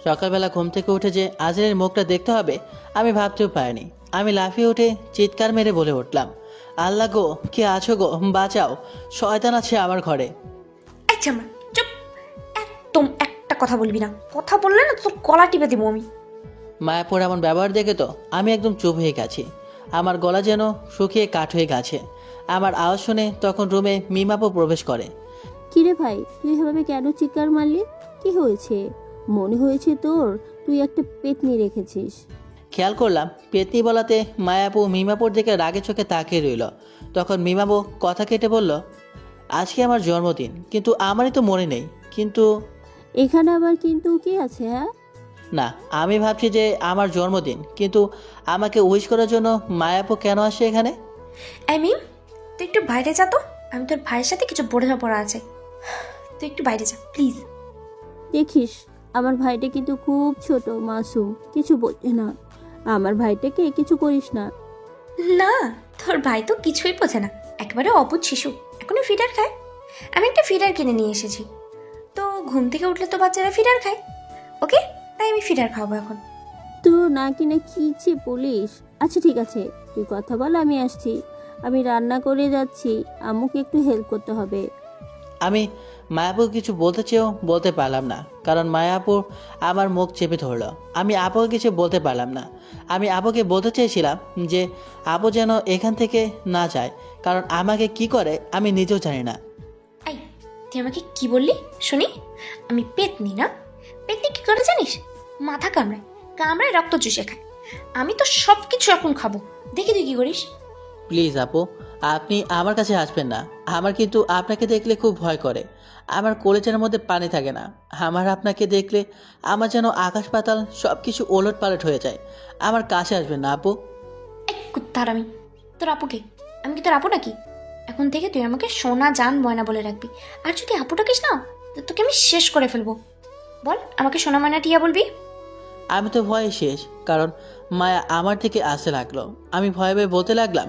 সকালবেলা ঘুম থেকে উঠে যে আজরের মুখটা দেখতে হবে আমি ভাবতেও পারিনি। আমি লাফিয়ে উঠে চিৎকার মেরে বলে উঠলাম, আল্লাহ গো, কে আছো গো, বাঁচাও, শয়তান আছে আমার ঘরে। জামা চুপ, একদম একটা কথা বলবি না, কথা বললে না তোর গলা টিপে দিব আমি। মায়াপুর এমন ব্যবহার দেখে তো আমি একদম চুপ হয়ে গেছি। আমার গলা যেন শুকিয়ে কাঠ হয়ে গেছে। আমার আওয়াজ শুনে তখন রুমে মিমাপু প্রবেশ করে। কিরে ভাই, তুই এভাবে কেন চিৎকার মারলি? কি হয়েছে? মনে হয়েছে তোর তুই একটা পেতনি রেখেছিস। খেয়াল করলাম পেতনি বলাতে মায়াপু মিমাপুর দিকে রাগে চোখে তাকিয়ে রইল। তখন মিমাপু কথা কেটে বলল, আজকে আমার জন্মদিন, কিন্তু আমারই তো মনে নেই। কিন্তু এখানে আবার কিন্তু কি আছে? হ্যাঁ না, আমি ভাবছি যে আমার জন্মদিন, কিন্তু আমাকে উইশ করার জন্য মায়াপু কেন আসে এখানে? মিম, তুই একটু বাইরে যা তো, আমি তোর ভাইয়ের সাথে কিছু বোঝাপড়া আছে, তুই একটু বাইরে যা প্লিজ। দেখিস, আমার ভাইটা কিন্তু খুব ছোট, মাসুম, কিছু বোঝে না। আমার ভাইটাকে কিছু করিস না। না, তোর ভাই তো কিছুই বোঝে না, একেবারে অবুঝ শিশু, এখনো ফিডার খায়। আমি একটা ফিডার কিনে নিয়ে এসেছি, তো ঘুম থেকে উঠলে তো বাচ্চারা ফিডার খায়, ওকে, তাই আমি ফিডার খাওয়াবো এখন। তো না কিনে কি যে বলিস। আচ্ছা ঠিক আছে, তুই কথা বল, আমি আসছি। আমি রান্না করে যাচ্ছি, আম্মুকে একটু হেল্প করতে হবে। আমি মায়াপুকে কিছু বলতে চেয়েও বলতে পারলাম না, কারণ মায়াপু আমার মুখ চেপে ধরলো। আমি আপুকে কিছু বলতে পারলাম না। আমি আপুকে বলতে চেয়েছিলাম যে আপু যেন এখান থেকে না যায়, কারণ আমাকে কি করে আমি নিজেও জানি না। এই তুই আমাকে কি বললি শুনি? আমি পেতনি না? পেতনি কি করে জানিস? মাথা কামড়ায়, কামড়ায় রক্ত চুষে খায়। আমি তো সব কিছু এখন খাবো, দেখি তুই কি করিস। প্লিজ আপু, আপনি আমার কাছে আসবেন না। আমার কিন্তু আপনাকে দেখলে খুব ভয় করে। আমার কলেজের মধ্যে পানি থাকে না। আমার আপনাকে দেখলে আমার যেন আকাশ পাতাল সব কিছু ওলট পালট হয়ে যায়। আমার কাছে আসবেন না আপু। এই কুত্তার আমি তোর আপুকে, আমি কি তোর আপু নাকি? এখন থেকে তুই আমাকে সোনা জান ময়না বলে রাখবি। আর যদি আপু ডাকিস না, তো তোকে আমি শেষ করে ফেলবো। বল আমাকে সোনা ময়না টিয়া বলবি? আমি তো ভয়ে শেষ, কারণ মায়া আমার থেকে আসতে লাগলো। আমি ভয়ে ভয়ে বলতে লাগলাম,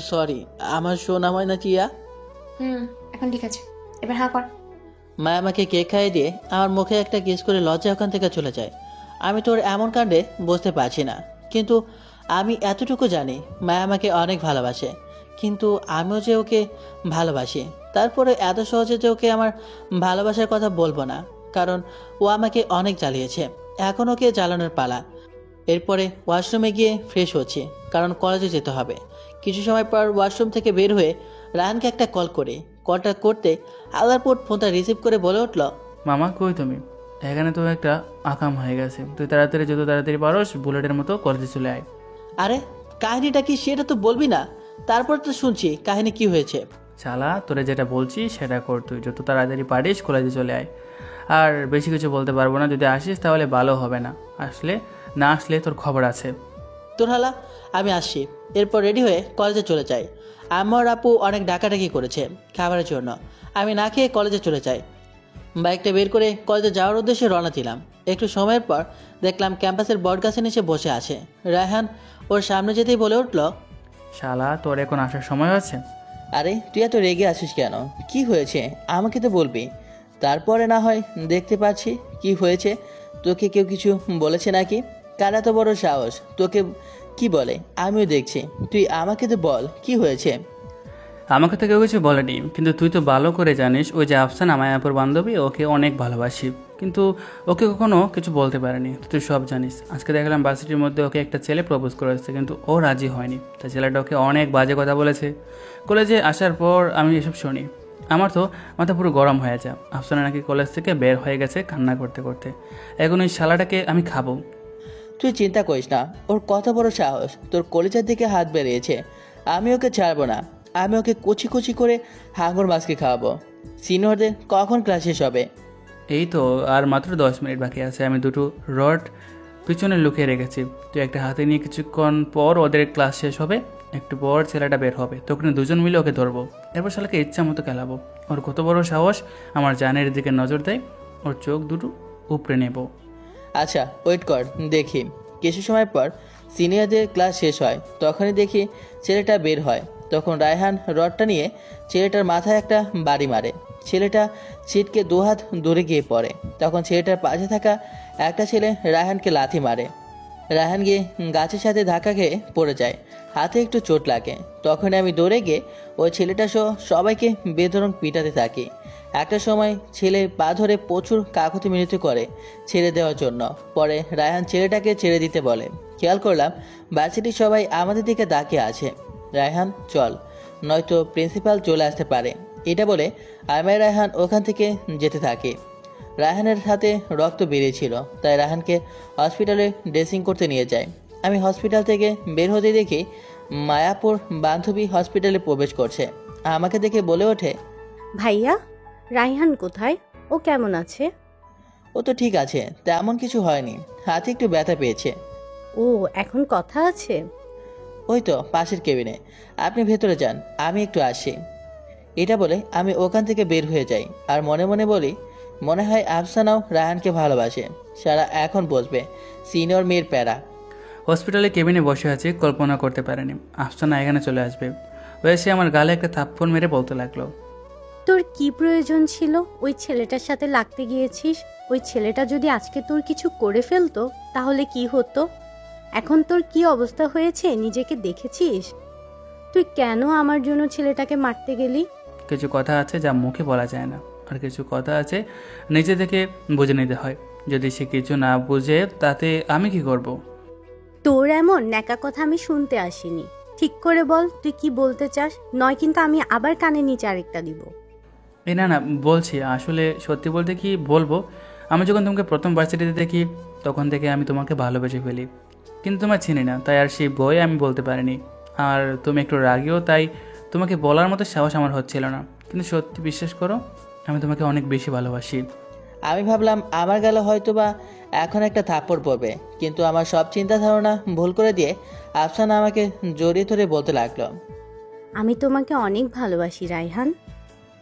সরি আমার সোনা ময়না টিয়া। এখন ঠিক আছে, এবার হাঁ কর। মায়া আমাকে কেক খাইয়ে দিয়ে আমার মুখে একটা কিস করে লজ্জা ওখান থেকে চলে যায়। আমি তোর এমন কাণ্ডে বুঝতে পারছি না, কিন্তু আমি এতটুকু জানি মায়া আমাকে অনেক ভালোবাসে। কিন্তু আমিও যে ওকে ভালোবাসি, তারপরে এত সহজে যে ওকে আমার ভালোবাসার কথা বলবো না, কারণ ও আমাকে অনেক জ্বালিয়েছে। এখন ওকে জ্বালানোর পালা। এরপরে ওয়াশরুমে গিয়ে ফ্রেশ হচ্ছি, কারণ কলেজে যেতে হবে। কিছু সময় পর ওয়াশরুম থেকে বের হয়ে রায়ানকে একটা কল করি। কলটা করতে আলারপুর ফোনটা রিসিভ করে বলে উঠল, মামা কই তুমি? এখানে তো একটা আকাম হয়ে গেছে। তুই তাড়াতাড়ি যত তাড়াতাড়ি পারস বুলেটের মতো কলেজে চলে আয়। আরে কাহিনীটা কি সেটা তো বলবি না? তারপর তো শুনছি কাহিনী কি হয়েছে। শালা, তোরে যেটা বলছি সেটা কর। তুই যত তাড়াতাড়ি পারিস কলেজে চলে আয়। আর বেশি কিছু বলতে পারবো না। যদি আসিস তাহলে ভালো হবে না, না আসলে তোর খবর আছে। তোর হালা, আমি আসছি। এরপর রেডি হয়ে কলেজে চলে যাই। আমার আপু অনেক ডাকাডাকি করেছে খাবারের জন্য। আমি না খেয়ে কলেজে চলে যাই। বাইকটা বের করে কলেজে যাওয়ার উদ্দেশ্যে রওনা দিলাম। একটু সময়ের পর দেখলাম ক্যাম্পাসের বটগাছের নিচে বসে আছে রায়হান। ওর সামনে যেতেই বলে উঠল, শালা, তোর এখন আসার সময় হচ্ছে? আরে তুই এত রেগে আছিস কেন? কি হয়েছে আমাকে তো বলবি, তারপরে না হয় দেখতে পাচ্ছি কি হয়েছে। তোকে কেউ কিছু বলেছে নাকি? কার এত বড় সাহস তোকে কি বলে? আমিও দেখছি, তুই আমাকে তো বল কি হয়েছে। আমাকে তো কেউ কিছু বলেনি, কিন্তু তুই তো ভালো করে জানিস ওই যে আফসানা মায়াপুর বান্ধবী, ওকে অনেক ভালোবাসি, কিন্তু ওকে কখনো কিছু বলতে পারেনি। তুই সব জানিস। আজকে দেখলাম ভার্সিটির মধ্যে ওকে একটা ছেলে প্রপোজ করেছে, কিন্তু ও রাজি হয়নি। তাই ছেলেটা ওকে অনেক বাজে কথা বলেছে। কলেজে আসার পর আমি এসব শুনি, আমার তো মাথা পুরো গরম হয়ে যায়। আফসানা নাকি কলেজ থেকে বের হয়ে গেছে কান্না করতে করতে। এখন ওই শালাটাকে আমি খাবো। তুই চিন্তা করিস না, ওর কত বড় সাহস তোর কলেজের দিকে হাত বেরিয়েছে। আমি ওকে ছাড়বো না। আমি ওকে কুচি কুচি করে হাঙর মাছকে খাওয়াবো। সিনিয়রদের কখন ক্লাস শেষ হবে? এই তো আর মাত্র 10 মিনিট বাকি আছে। আমি দুটো রড পিছনে লুকিয়ে রেখেছি। তুই একটা হাতে নিয়ে কিছুক্ষণ পর ওদের ক্লাস শেষ হবে, একটু পর ছেলেটা বের হবে, তখন দুজন মিলে ওকে ধরবো। এরপর শালাকে ইচ্ছা মতো খেলাবো। ওর কত বড় সাহস আমার জানের দিকে নজর দেয়। ওর চোখ দুটো উপড়ে নেব। আচ্ছা ওয়েট কর দেখি। কিছু সময় পর সিনিয়রদের ক্লাস শেষ হয়, তখনই দেখি ছেলেটা বের হয়। তখন রায়হান রডটা নিয়ে ছেলেটার মাথায় একটা বাড়ি মারে। ছেলেটা ছিটকে দুহাত দূরে গিয়ে পড়ে। তখন ছেলেটার পাশে থাকা একটা ছেলে রায়হানকে লাথি মারে। রায়হান গিয়ে গাছের সাথে ধাক্কা খেয়ে পড়ে যায়, হাতে একটু চোট লাগে। তখন আমি দৌড়ে গিয়ে ওই ছেলেটা সহ সবাইকে বেধড়ক পিটাতে থাকি। একটা সময় ছেলে পা ধরে প্রচুর কাকুতি মিনতি করে ছেড়ে দেওয়ার জন্য। পরে রায়হান ছেলেটাকে ছেড়ে দিতে বলে। খেয়াল করলাম ভার্সিটির সবাই আমাদের দিকে তাকিয়ে আছে। রায়হান চল, নয়তো প্রিন্সিপাল চলে আসতে পারে। এটা বলে আমি রায়হান ওখান থেকে যেতে থাকি। রায়হানের হাতে রক্ত বেরিয়েছিল, তাই রায়হানকে হসপিটালে ড্রেসিং করতে নিয়ে যায়। আমি হসপিটাল থেকে বের হতে দেখি মায়াপুর বান্ধবী হসপিটালে প্রবেশ করছে। আমাকে দেখে বলে ওঠে, ভাইয়া, রায়হান কোথায়? ও কেমন আছে? ও তো ঠিক আছে, তেমন কিছু হয়নি, হাতে একটু ব্যথা পেয়েছে। ও এখন কথা আছে? ওই তো পাশের কেবিনে, আপনি ভেতরে যান, আমি একটু আসি। এটা বলে আমি ওখান থেকে বের হয়ে যাই। আর মনে মনে বলি, মনে হয় আফসানাও রায়হানকে ভালোবাসে। সারা এখন বসবে সিনিয়র মেয়ের প্যারা। হসপিটালে কেবিনে বসে আছি, কল্পনা করতে পারেনি আফসানা এখানে চলে আসবে। ও এসে আমার গালে একটা থাপ্পড় মেরে বলতে লাগলো, তোর কি প্রয়োজন ছিল ওই ছেলেটার সাথে লাগতে গিয়েছিস? ওই ছেলেটা যদি আজকে তোর কিছু করে ফেলতো তাহলে কি হতো? এখন তোর কি অবস্থা হয়েছে নিজেকে দেখেছিস? তুই কেন আমার জন্য ছেলেটাকে মারতে গেলি? কিছু কথা আছে যা মুখে বলা যায় না। আর কিছু কথা আছে নিজে থেকে বুঝে নিতে হয়। যদি সে কিছু না বুঝে তাতে আমি কি করব? তোর এমন ন্যাকা কথা আমি শুনতে আসিনি। ঠিক করে বল তুই কি বলতে চাস, নয় কিন্তু আমি আবার কানে নিচে আরেকটা দিব। এই না না বলছি, আসলে সত্যি বলতে কি বলবো, আমি যখন তোমাকে প্রথম ভার্সিটিতে দেখি তখন থেকে আমি তোমাকে ভালোবেসে ফেলি, কিন্তু তোমার চিনি না, তাই আর সেই বই আমি বলতে পারিনি। আর তুমি একটু রাগিও, তাই তোমাকে বলার মতো সাহস আমার হচ্ছিল না। কিন্তু সত্যি বিশ্বাস করো, আমি তোমাকে অনেক বেশি ভালোবাসি। আমি ভাবলাম আমার গেলে হয়তো বা এখন একটা থাপ্পড় পড়বে, কিন্তু আমার সব চিন্তা ধারণা ভুল করে দিয়ে আফসানা আমাকে জড়িয়ে ধরে বলতে লাগলো, আমি তোমাকে অনেক ভালোবাসি রায়হান।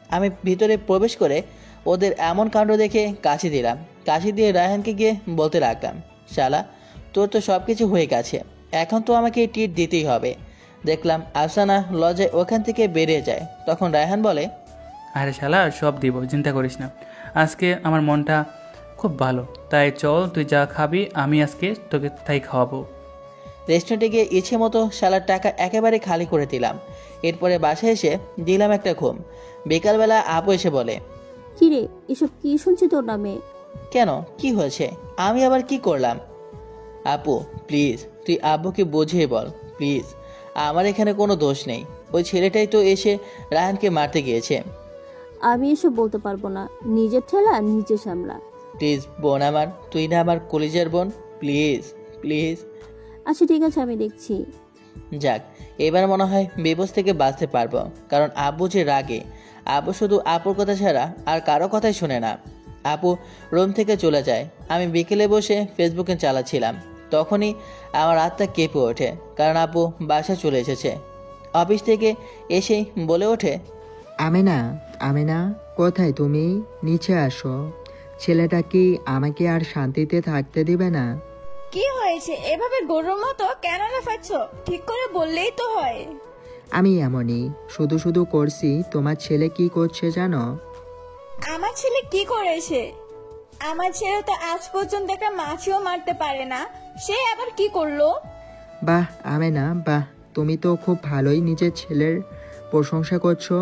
আমি ভিতরে প্রবেশ করে ওদের এমন কাণ্ড দেখে কাশি দিলাম। কাশি দিয়ে রায়হানকে গিয়ে বলতে লাগলাম, শালা তোর তো সব কিছু হয়ে গেছে, এখন তো আমাকে ট্রিট দিতেই হবে। দেখলাম আফসানা লজ্জায় ওখান থেকে বেরিয়ে যায়। তখন রায়হান বলে, আরে শালা সব দিব, চিন্তা করিস না। আজকে আমার মনটা খুব ভালো, তাই চল তুই যা খাবি আমি আজকে তোকে তাই খাওয়াবো। রেস্টুরেন্টে গিয়ে ইচ্ছে মতো শালার টাকা একেবারে খালি করে দিলাম। এরপরে বাসায় এসে দিলাম একটা ঘুম। বিকালবেলা আপু এসে বলে, কিরে এসব কি শুনছি তোর নামে? কেন, কি হয়েছে? আমি আবার কি করলাম? আপু প্লিজ তুই আব্বুকে বুঝিয়ে বল প্লিজ, আমার এখানে কোনো দোষ নেই। ওই ছেলেটাই তো এসে রায়হানকে মারতে গিয়েছে। আমি এসব বলতে পারবো না, নিজের ঠেলা নিজে সামলা। প্লিজ বোন আমার, তুই না আমার কলিজার বোন, প্লিজ প্লিজ। আচ্ছা ঠিক আছে, আমি দেখছি। যাক, এবার মনে হয় বিপদ থেকে বাঁচতে পারবো, কারণ আব্বু যে রাগে। আপু শুধু আপুর কথা ছাড়া আর কারো কথাই শুনে না। আপু রুম থেকে চলে যায়। আমি বিকেলে বসে ফেসবুকে চালাচ্ছিলাম, তখনই আমার আত্মা কেঁপে ওঠে, কারণ আপু বাসায় চলে এসেছে। অফিস থেকে এসেই বলে ওঠে, আমেনা, আমেনা কোথায় তুমি? নিচে আসো। ছেলেটা কি আমাকে আর শান্তিতে থাকতে দিবে না? কি হয়েছে? এভাবে গরুর মতো কেন লাফাচ্ছ? ঠিক করে বললেই তো হয়। আমি এমনই, শুধু শুধু করছি। তোমার ছেলে কি করছে জানো? আমার ছেলে কি করেছে? আমার ছেলে তো আজ পর্যন্ত একটা মাছিও মারতে পারে না, সে আবার কি করলো? বাহ আমেনা বাহ, তুমি তো খুব ভালোই নিজের ছেলের প্রশংসা করছো।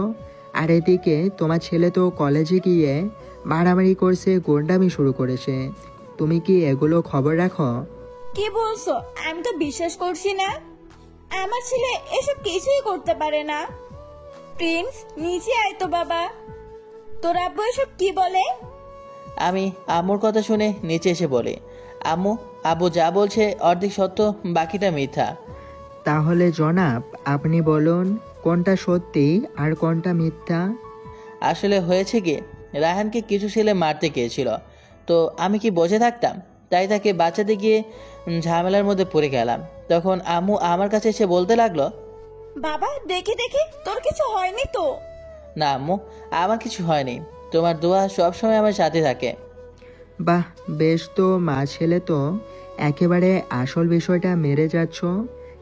আর এদিকে তোমার ছেলে তো কলেজে গিয়ে মারামারি করছে, গুন্ডামি শুরু করেছে। তুমি কি এগুলো খবর রাখো? কি বলছো? আমি তো বিশ্বাস করছি না। আমার ছেলে এসব কিছুই করতে পারে না। প্রিন্স নিচে আয় তো বাবা। তোর আব্বু এসব কি বলে? আমি আম্মুর কথা শুনে নিচে এসে বলে, আম্মু আব্বু যা বলছে অর্ধেক সত্য, বাকিটা মিথ্যা। তাহলে জনাব আপনি বলুন কোনটা সত্যি আর কোনটা মিথ্যা? আসলে হয়েছে কি, রায়হানকে কিছু ছেলে মারতে গিয়েছিল, তো আমি কি বসে থাকতাম? তাই তাকে বাঁচাতে গিয়ে ঝামেলার মধ্যে পড়ে গেলাম। তখন আম্মু আমার কাছে এসে বলতে লাগলো, বাবা দেখি দেখি তোর কিছু হয়নি তো? না আম্মু, আমার কিছু হয়নি, তোমার দোয়া সবসময় আমার সাথে থাকে। বাহ বেশ তো, মা ছেলে তো একেবারে আসল বিষয়টা মেরে যাচ্ছ,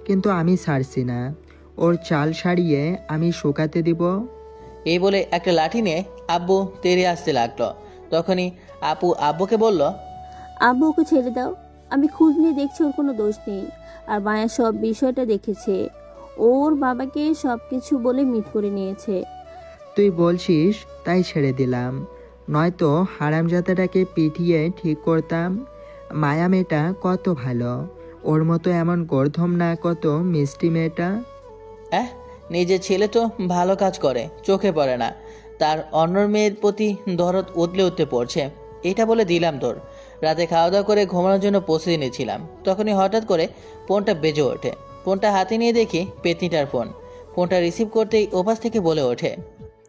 কিন্তু আমি ছাড়ছি না। ওর চাল সারিয়ে আমি শুকাতে দিব। এই বলে একটা লাঠি নিয়ে আব্বু তেড়ে আসতে লাগলো। তখনই আপু আব্বুকে বলল, আব্বু ওকে ছেড়ে দাও, আমি খোঁজ নিয়ে দেখছি ওর কোনো দোষ নেই। আর মায়া সব বিষয়টা দেখেছে, ওর বাবাকে সব কিছু বলে মিট করে নিয়েছে। তুই বলছিস তাই ছেড়ে দিলাম, নয়তো হারামজাদাটাকে পিটিয়ে ঠিক করতাম। মায়া মেয়েটা কত ভালো, ওর মতো এমন গর্ধম না, কত মিষ্টি মেয়েটা। নিজের ছেলে তো ভালো কাজ করে, চোখে পড়ে না, তার অন্যর মেয়ের প্রতি দরদ উতলে উঠতে পড়ছে। এটা বলে দিলাম তোর। রাতে খাওয়া দাওয়া করে ঘুমানোর জন্য প্রস্তুতি নিয়েছিলাম, তখনই হঠাৎ করে ফোনটা বেজে ওঠে। ফোনটা হাতে নিয়ে দেখি পেতনিটার ফোন। ফোনটা রিসিভ করতেই ওপাশ থেকে বলে ওঠে,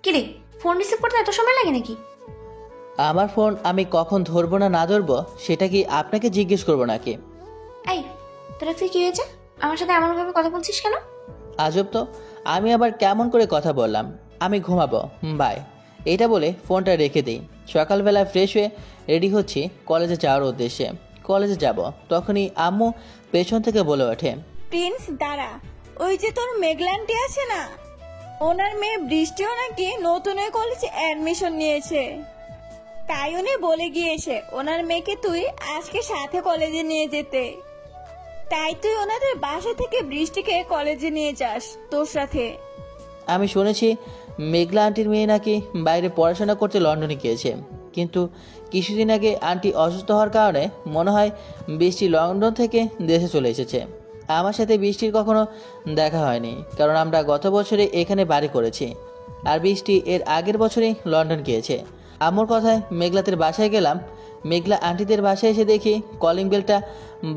কিরে ফোন রিসিভ করতে এত সময় লাগে নাকি? আমার ফোন আমি কখন ধরবো না না ধরবো সেটা কি আপনাকে জিজ্ঞেস করবো নাকি? এই তোর আজকে কি হয়েছে? আমার সাথে এমনভাবে কথা বলছিস কেন? আজব তো, আমি আবার কেমন করে কথা বললাম? আমি ঘুমাবো, বাই। এটা বলে ফোনটা রেখে দিই। সকালবেলা ফ্রেশ হয়ে রেডি হচ্ছি কলেজে যাওয়ার উদ্দেশ্যে। কলেজে যাব, তখনই আম্মু পেছন থেকে বলে ওঠে, প্রিন্স দাঁড়া, ওই যে তোর মেঘলান্টি আছে না, ওনার মেয়ে বৃষ্টিও নাকি নতুন কলেজে অ্যাডমিশন নিয়েছে। তাই উনি বলে গিয়েছে ওনার মেয়েকে তুই আজকে সাথে কলেজে নিয়ে যেতে। তাই তুই ওনাদের বাসা থেকে বৃষ্টিকে কলেজে নিয়ে যাস তোর সাথে। আমি শুনেছি মেঘলা আন্টির মেয়ে নাকি বাইরে পড়াশোনা করতে লন্ডনে গিয়েছে, কিন্তু কিছুদিন আগে আন্টি অসুস্থ হওয়ার কারণে মনে হয় বৃষ্টি লন্ডন থেকে দেশে চলে এসেছে। আমার সাথে বৃষ্টির কখনো দেখা হয়নি, কারণ আমরা গত বছরে এখানে বাড়ি করেছি, আর বৃষ্টি এর আগের বছরই লন্ডন গিয়েছে। আম্মুর কথায় মেঘলাদের বাসায় গেলাম। মেঘলা আন্টিদের বাসায় এসে দেখি কলিং বেলটা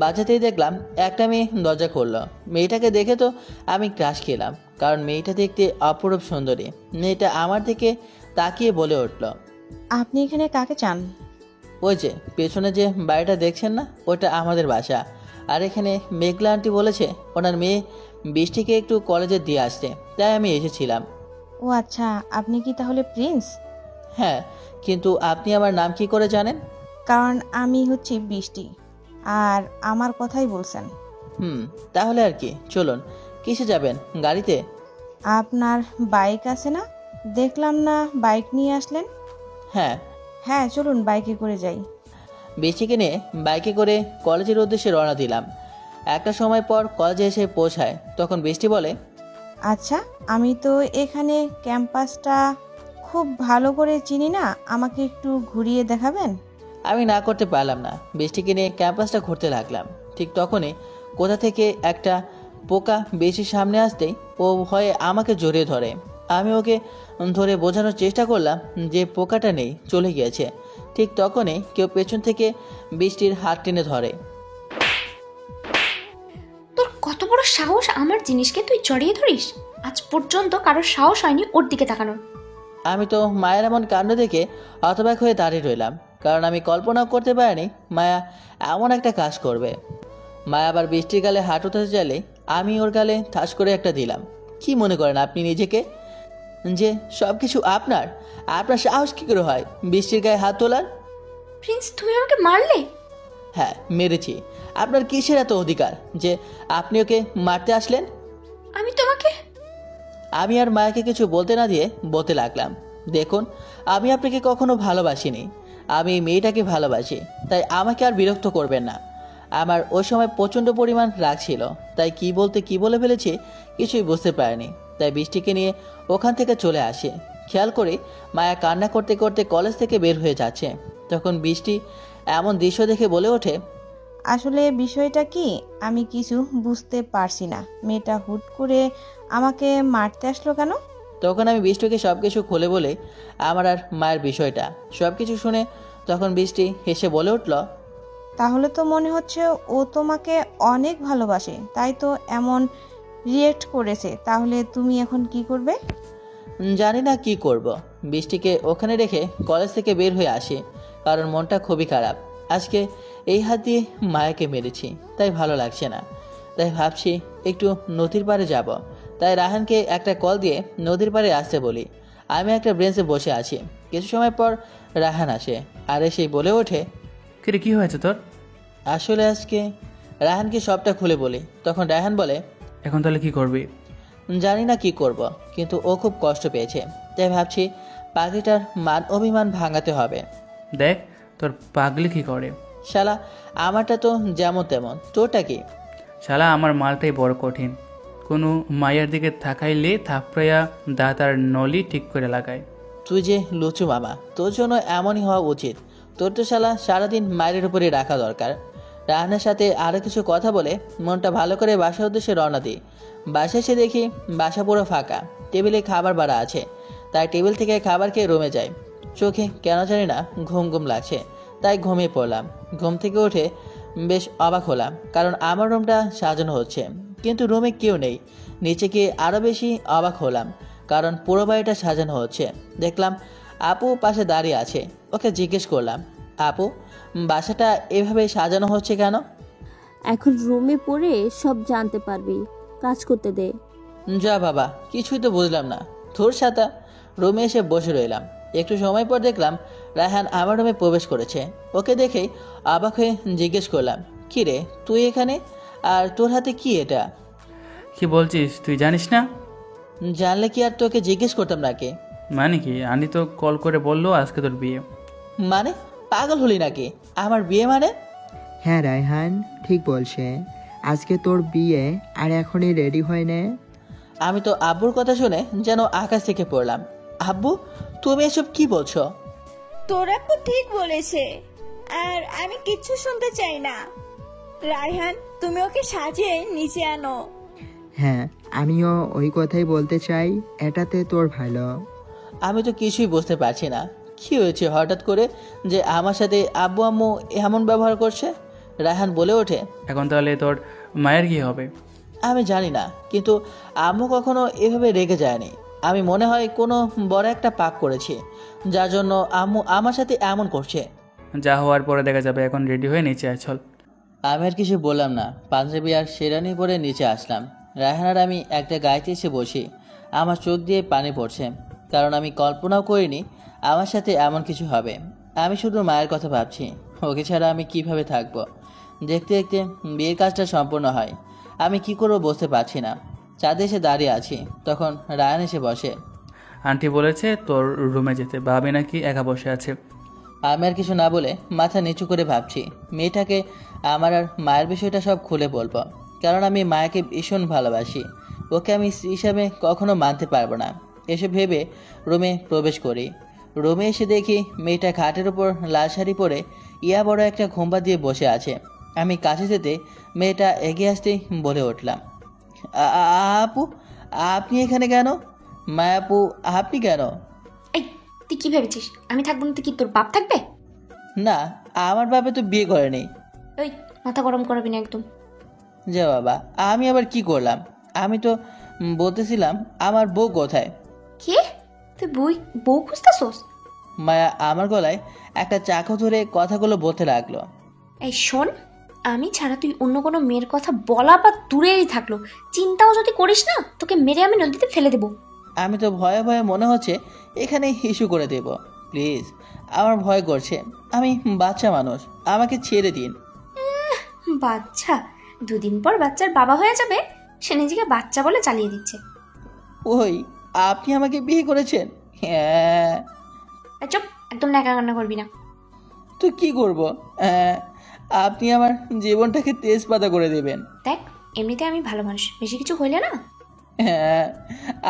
বাজাতেই দেখলাম একটা মেয়ে দরজা খুলল। মেয়েটাকে দেখে তো আমি ক্রাশ খেলাম, কারণ মেয়েটা দেখতে অপরূপ সুন্দরী। মেয়েটা আমার দিকে তাকিয়ে বলে উঠল, আপনি এখানে কাকে চান? ওই যে পেছনে যে বাড়িটা দেখছেন না, ওটা আমাদের বাসা। আর এখানে মেঘলা আন্টি বলেছে ওনার মেয়ে বৃষ্টিকে একটু কলেজে দিয়ে আসতে, তাই আমি এসেছিলাম। ও আচ্ছা, আপনি কি তাহলে প্রিন্স? হ্যাঁ, কিন্তু আপনি আমার নাম কি করে জানেন? কারণ আমি হচ্ছি বৃষ্টি, আর আমার কথাই বলছেন। তাহলে আর কি, চলুন। কিসে যাবেন? গাড়িতে? আপনার বাইক আছে না? দেখলাম না বাইক নিয়ে আসলেন। হ্যাঁ হ্যাঁ, চলুন বাইকে করে যাই। বৃষ্টিকে নিয়ে বাইকে করে কলেজের উদ্দেশ্যে রওনা দিলাম। একটা সময় পর কলেজে এসে পৌঁছায়, তখন বৃষ্টি বলে, আচ্ছা, আমি তো এখানে ক্যাম্পাসটা খুব ভালো করে চিনি না, আমাকে একটু ঘুরিয়ে দেখাবেন? আমি না করতে পারলাম না। বৃষ্টিকে নিয়ে ক্যাম্পাসটা ঘুরতে লাগলাম। ঠিক তখনই কোথা থেকে একটা পোকা বেশি সামনে আসতেই ও ভয়ে আমাকে জড়িয়ে ধরে। আমি ওকে ধরে বোঝানোর চেষ্টা করলাম যে পোকাটা নেই, চলে গিয়েছে। ঠিক তখনই কেউ পেছন থেকে বৃষ্টির হাত টেনে ধরে। তোর কত বড় সাহস আমার জিনিসকে তুই জড়িয়ে ধরিস? আজ পর্যন্ত কারোর সাহস হয়নি ওর দিকে তাকানোর। আমি তো মায়ের এমন কাণ্ড দেখে হতবাক হয়ে দাঁড়িয়ে রইলাম, কারণ আমি কল্পনাও করতে পারিনি মায়া এমন একটা কাজ করবে। মায়া আবার বৃষ্টির গালে হাত উঠাতে চাইলে আমি ওর গালে ঠাস করে একটা দিলাম। কি মনে করেন আপনি নিজেকে, যে সব কিছু আপনার সাহস কী করে হয় বৃষ্টির গায়ে হাত তোলার? প্রিন্স, তুমি আমাকে মারলে? হ্যাঁ, মেরেছি। আপনার কিসের এত অধিকার যে আপনি ওকে মারতে আসলেন? আমি তোমাকে... আমি আর মায়াকে কিছু বলতে না দিয়ে বলতে লাগলাম, দেখুন, আমি আপনাকে কখনো ভালোবাসিনি। আমি এই মেয়েটাকে ভালোবাসি, তাই আমাকে আর বিরক্ত করবেন না। আমার ওই সময় প্রচণ্ড পরিমাণ রাগ ছিল, তাই কি বলতে কি বলে ফেলেছি কিছুই বুঝতে পারিনি। তাই বৃষ্টিকে নিয়ে ওখান থেকে চলে আসে। খেয়াল করে মায়া কান্না করতে করতে কলেজ থেকে বের হয়ে যাচ্ছে। তখন বৃষ্টি এমন দৃশ্য দেখে বলে ওঠে, আসলে বিষয়টা কি আমি কিছু বুঝতে পারছি না, মেয়েটা হুট করে আমাকে মারতে আসলো কেন? তখন আমি বৃষ্টিকে সব কিছু খুলে বলে আমার আর মায়ের বিষয়টা সব কিছু শুনে তখন বৃষ্টি হেসে বলে উঠল, তাহলে তো মনে হচ্ছে ও তোমাকে অনেক ভালোবাসে, তাই তো এমন রিয়েক্ট করেছে। তাহলে তুমি এখন কি করবে? জানি না কি করব। বৃষ্টিকে ওখানে রেখে কলেজ থেকে বের হয়ে আসি, কারণ মনটা খুবই খারাপ। আজকে এই হাত দিয়ে মায়াকে মেরেছি, তাই ভালো লাগছে না। তাই ভাবছি একটু নদীর পাড়ে যাব। তাই রাহানকে একটা কল দিয়ে নদীর পাড়ে আসতে বলি। আমি একটা ব্রেঞ্চে বসে আছি। কিছু সময় পর রাহান আসে, আর এসেই বলে ওঠে, কিরে, কি হয়েছে তোর? আসলে আজকে রাহানকে সবটা খুলে বলি। তখন রাহান বলে, এখন তাহলে কি করবি? জানি না কি করব, কিন্তু ও খুব কষ্ট পেয়েছে, তাই ভাবছি পাখিটার মান অভিমান ভাঙাতে হবে। দেখ তোর পাগলি কি করে। শালা আমারটা তো যেমন তেমন, তোরটা কি? শালা আমার মালটাই বড় কঠিন। কোনো মায়ের দিকে তাকাইলে থাপড়াইয়া দাঁত আর নলি ঠিক করে লাগায়। তুই যে লুচু মামা, তোর জন্য এমনই হওয়া উচিত। তোর তো শালা সারাদিন মায়ের উপরে রাখা দরকার। রাহানের সাথে আরও কিছু কথা বলে মনটা ভালো করে বাসার উদ্দেশ্যে রওনা দিই। বাসায় এসে দেখি বাসা পুরো ফাঁকা, টেবিলে খাবার বাড়া আছে। তাই টেবিল থেকে খাবার খেয়ে রুমে যাই। চোখে কেন জানি না ঘুম ঘুম লাগছে, তাই ঘুমিয়ে পড়লাম। ঘুম থেকে উঠে বেশ অবাক হলাম, কারণ আমার রুমটা সাজানো হচ্ছে, কিন্তু রুমে কেউ নেই। নিচে গিয়ে আরও বেশি অবাক হলাম, কারণ পুরো বাড়িটা সাজানো হচ্ছে। দেখলাম আপু পাশে দাঁড়িয়ে আছে। ওকে জিজ্ঞেস করলাম, আপু, বাসাটা এভাবে সাজানো হচ্ছে কেন? এখন রুমে পড়ে সব জানতে পারবি, কাজ করতে দে। যা বাবা, কিছুই তো বুঝলাম না। তোর সাথে রুমে এসে বসে রইলাম। একটু সময় পর দেখলাম রায়হান আমার রুমে প্রবেশ করেছে। ওকে দেখেই অবাক হয়ে জিজ্ঞেস করলাম, কি রে তুই এখানে, আর তোর হাতে কি এটা? কি বলছিস, তুই জানিস না? জানলে কি আর তোকে জিজ্ঞেস করতাম নাকি? মানে কি, আনি তো কল করে বললো আজকে তোর বিয়ে। মানে পাগল হলি নাকি? আমার বিয়ে মানে? হ্যাঁ রায়হান ঠিক বলছে, আজকে তোর বিয়ে, আর এখনই রেডি হয় না। আমি তো আব্বুর কথা শুনে যেন আকাশ থেকে পড়লাম। আব্বু, তুমি এসব কি বলছো? তোর আপু ঠিক বলেছে, আর আমি কিচ্ছু শুনতে চাই না। রায়হান, তুমি ওকে সাজিয়ে নিচে আনো। হ্যাঁ, আমিও ওই কথাই বলতে চাই, এটাতে তোর ভালো। আমি তো কিছুই বুঝতে পারছি না কি হয়েছে হঠাৎ করে যে আমার সাথে আব্বু আম্মু এমন ব্যবহার করছে। রায়হান বলে ওঠে, এখন তাহলে তোর মায়ের কি হবে? আমি জানি না, কিন্তু আম্মু কখনো এভাবে রেগে যায়নি। আমি মনে হয় কোনো বড় একটা পাপ করেছি, যার জন্য আম্মু আমার সাথে এমন করছে। যা হওয়ার পরে দেখা যাবে, এখন রেডি হয়ে নিচে আয়, চল। আমি আর কিছু বললাম না, পাঞ্জাবি আর শেরানি পরে নিচে আসলাম। রায়হান আর আমি একটা গাড়িতে এসে বসি। আমার চোখ দিয়ে পানি পড়ছে, কারণ আমি কল্পনাও করিনি আমার সাথে এমন কিছু হবে। আমি শুধু মায়ের কথা ভাবছি, ওকে ছাড়া আমি কিভাবে থাকবো। দেখতে দেখতে বিয়ের কাজটা সম্পূর্ণ হয়। আমি কি করবো বুঝতে পারছি না। চাঁদে এসে দাঁড়িয়ে আছি, তখন রায়ান এসে বসে। আন্টি বলেছে তোর রুমে যেতে, ভাবি নাকি একা বসে আছে। আমি আর কিছু না বলে মাথা নিচু করে ভাবছি মেয়েটাকে আমার আর মায়ের বিষয়টা সব খুলে বলবো, কারণ আমি মায়াকে ভীষণ ভালোবাসি। ওকে আমি স্ত্রী হিসাবে কখনো মানতে পারবো না। এসে ভেবে রুমে প্রবেশ করি। রুমে এসে দেখি মেয়েটা খাটের উপর লাল শাড়ি পরে ইয়া বড় একটা ঘুম্পা দিয়ে বসে আছে। আমি কাছে যেতে মেয়েটা এগিয়ে আসতেই বলে উঠলাম, আপু, আপনি এখানে কেন? মায়াপু, আপনি কেন? এই, তুই কি ভেবেছিস আমি থাকবো না? তুই কি তোর বাপ থাকবে? না, আমার বাবা তো বিয়ে করেনি। ওই, মাথা গরম করবি না একদম। যা বাবা, আমি আবার কি করলাম? আমি তো বলতেছিলাম আমার বউ কোথায়। কি? তুই বউ খুঁজতেছস? মায়া আমার গলায় একটা চাকু ধরে কথাগুলো বলতে লাগলো। এই শোন, আমি ছাড়া তুই অন্য কোনো মেয়ের কথা বলা বা দূরেই থাকলো চিন্তাও যদি করিস না, তোকে মেরে আমি নদীতে ফেলে দেবো। আমি তো ভয়ে ভয়ে মনে হচ্ছে এখানে ইস্যু করে দেব। প্লিজ, আমার ভয় করছে। আমি বাচ্চা মানুষ, আমাকে ছেড়ে দিন। বাচ্চা? দুদিন পর বাচ্চার বাবা হয়ে যাবে, সে নিজেকে বাচ্চা বলে চালিয়ে দিচ্ছে। ওই, আপনি আমাকে বিয়ে করেছেন? হ্যাঁ। চুপ, একদম ন্যাকা কান্না করবি না। তো কি করব? হ্যাঁ, আপনি আমার জীবনটাকে তেজপাতা করে দেবেন। দেখ, এমনিতে আমি ভালো মানুষ, বেশি কিছু হইলে না। হ্যাঁ,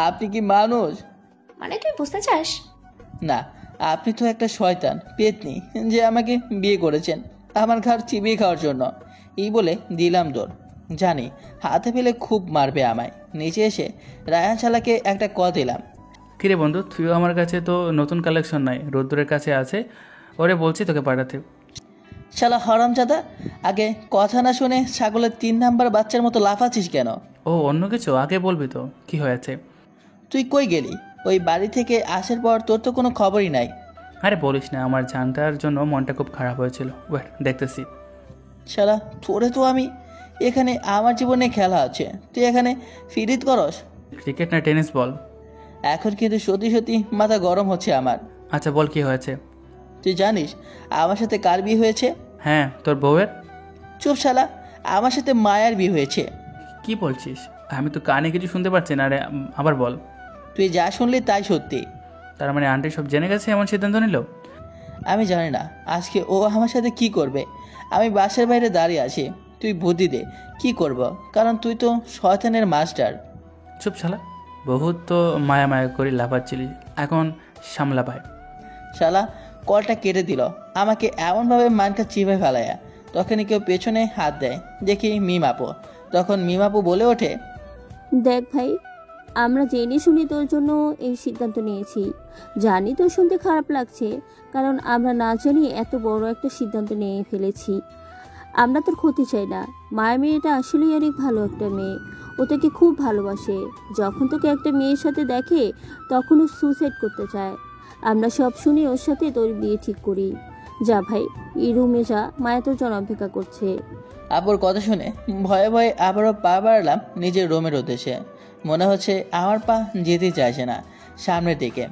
আপনি কি মানুষ? মানে তুই বুঝতে চাস? না, আপনি তো একটা শয়তান পেতনি যে আমাকে বিয়ে করেছেন আমার ঘর চিবিয়ে খাওয়ার জন্য। এই বলে দিলাম দৌড়। জানি হাতে পেলে খুব মারবে আমায়। নিচে এসে রায়ান শালাকে একটা কল দিলাম। কিরে বন্ধু, তুইও আমার কাছে তো নতুন কালেকশন নাই, রোদ্দুরের কাছে আছে, ওরে বলছি তোকে পাঠাতে। শালা হরামজাদা, আগে কথা না শুনে ছাগলের 3 নাম্বার বাচ্চার মতো লাফাচ্ছিস কেন? ও অন্য কিছু আগে বলবি তো, কি হয়েছে? তুই কই গেলি? ওই বাড়ি থেকে আসার পর তোর তো কোনো খবরই নাই। আরে বলিস না, আমার জানটার জন্য মনটা খুব খারাপ হয়েছিল। ওয়েট, দেখতেছি। শালা, তোরে তো আমি এখানে আমার জীবনে খেলা আছে, তুই এখানে ফিরিত করস? ক্রিকেট না টেনিস বল। এখন কিন্তু সত্যি সত্যি মাথা গরম হচ্ছে আমার। আচ্ছা বল, কি হয়েছে? তুই জানিস আমার সাথে কার বিয়ে হয়েছে? হ্যাঁ, তোর বউয়ের। চুপ শালা, আমার সাথে মায়ার বিয়ে হয়েছে। কি বলছিস? আমি তো কানে কিছু শুনতে পাচ্ছি না রে, আবার বল। তুই যা শুনলি তাই সত্যি। তার মানে আন্টি সব জেনে গেছে, এমন সিদ্ধান্ত নিল? আমি জানি না আজকে ও আমার সাথে কি করবে। আমি বাসার বাইরে দাঁড়িয়ে আছি, তুই বুদ্ধি দে কি করব, কারণ তুই তো শয়তানের মাস্টার। চুপ শালা, বহুত তো মায়া মায়া করে লাফাচ্ছিলি, এখন সামলা পায়। শালা কলটা কেটে দিল আমাকে এমনভাবে মানকা চিপে ফেলায়া। তখনই কেউ পেছনে হাত দেয়, দেখি মিমাপু। তখন মিমাপু বলে ওঠে, দেখ ভাই, আমরা জেনে শুনে তোর জন্য এই সিদ্ধান্ত নিয়েছি। জানি তোর শুনতে খারাপ লাগছে, কারণ আমরা না জানি এত বড় একটা সিদ্ধান্ত নিয়ে ফেলেছি। আমরা তোর ক্ষতি চাই না। মায়ের মেয়েটা আসলেই অনেক ভালো একটা মেয়ে, ও তোকে খুব ভালোবাসে। যখন তোকে একটা মেয়ের সাথে দেখে তখন ও সুসাইড করতে চায়। আমরা সব শুনে ওর সাথে তোর বিয়ে ঠিক করি। যা ভাই, এই রুমে যা, মায়া তোর জন্য অপেক্ষা করছে। আপুর কথা শুনে ভয়ে ভয়ে আবারও পা বাড়ালাম নিজের রুমের উদ্দেশ্যে। মনে হচ্ছে আমার পা যেতে চাইছে না সামনের দিকে।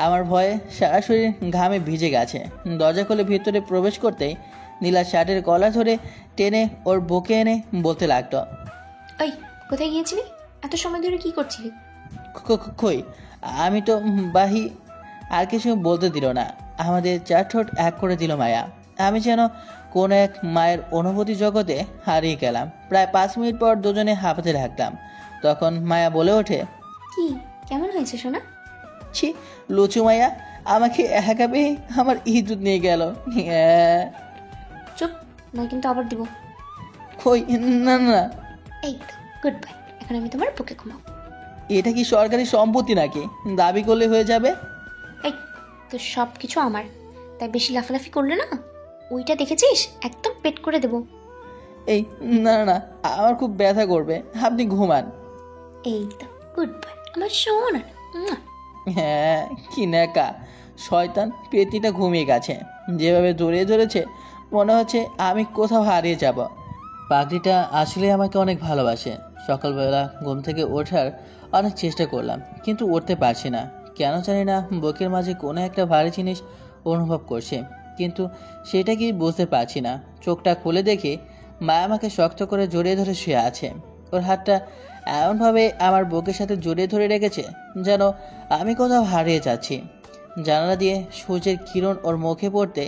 আমার ভয়ে সারা শরীর ঘামে ভিজে গেছে। দরজা খুলে ভিতরে প্রবেশ করতেই নীলা শার্টের গলা ধরে টেনে ওর বুকে এনে বলতে লাগলো, ওই, কোথায় গিয়েছিলি? এত সময় ধরে কি করছিলি? কই, আমি তো বাহি। আর কিছু বলতে দিল না, আমাদের 4 ঠোঁট এক করে দিল মায়া। আমি যেন কোন এক মায়ের অনুভূতি জগতে হারিয়ে গেলাম। প্রায় 5 মিনিট পর দুজনে হাঁপাতে লাগলাম। তখন মায়া বলে ওঠে, কি কেমন হয়েছে সোনা? ছি, লুচু মায়া আমাকে একা পেয়ে আমার ইজ্জত নিয়ে গেল। চুপ, নয় কিন্তু আবার দিব। কই, না না, এই তো গুড বাই, এখন আমি তোমার বুকে ঘুমাও। এটা কি সরকারি সম্পত্তি নাকি দাবি করলে হয়ে যাবে? এই তো সব কিছু আমার, তাই বেশি লাফালাফি করলে না, ওইটা দেখেছিস একদম পেট করে দেবো। এই না না, আমার খুব ব্যথা করবে, আপনি ঘুমান। এই তো গুড বাই আমার সোনা। হ্যাঁ, কি নেকা শয়তান, পেতনিটা ঘুমিয়ে গেছে। যেভাবে জড়িয়ে ধরেছে মনে হচ্ছে আমি কোথাও হারিয়ে যাব। পাগড়িটা আসলে আমাকে অনেক ভালোবাসে। সকালবেলা ঘুম থেকে ওঠার অনেক চেষ্টা করলাম, কিন্তু উঠতে পারছি না। কেন জানি না বুকের মাঝে কোনো একটা ভারী জিনিস অনুভব করছে, কিন্তু সেটা কি বুঝতে পারছি না। চোখটা খুলে দেখি মা আমাকে শক্ত করে জড়িয়ে ধরে শুয়ে আছে। ওর হাতটা এমনভাবে আমার বুকের সাথে জড়িয়ে ধরে রেখেছে যেন আমি কোথাও হারিয়ে যাচ্ছি। জানালা দিয়ে সূর্যের কিরণ ওর মুখে পড়তে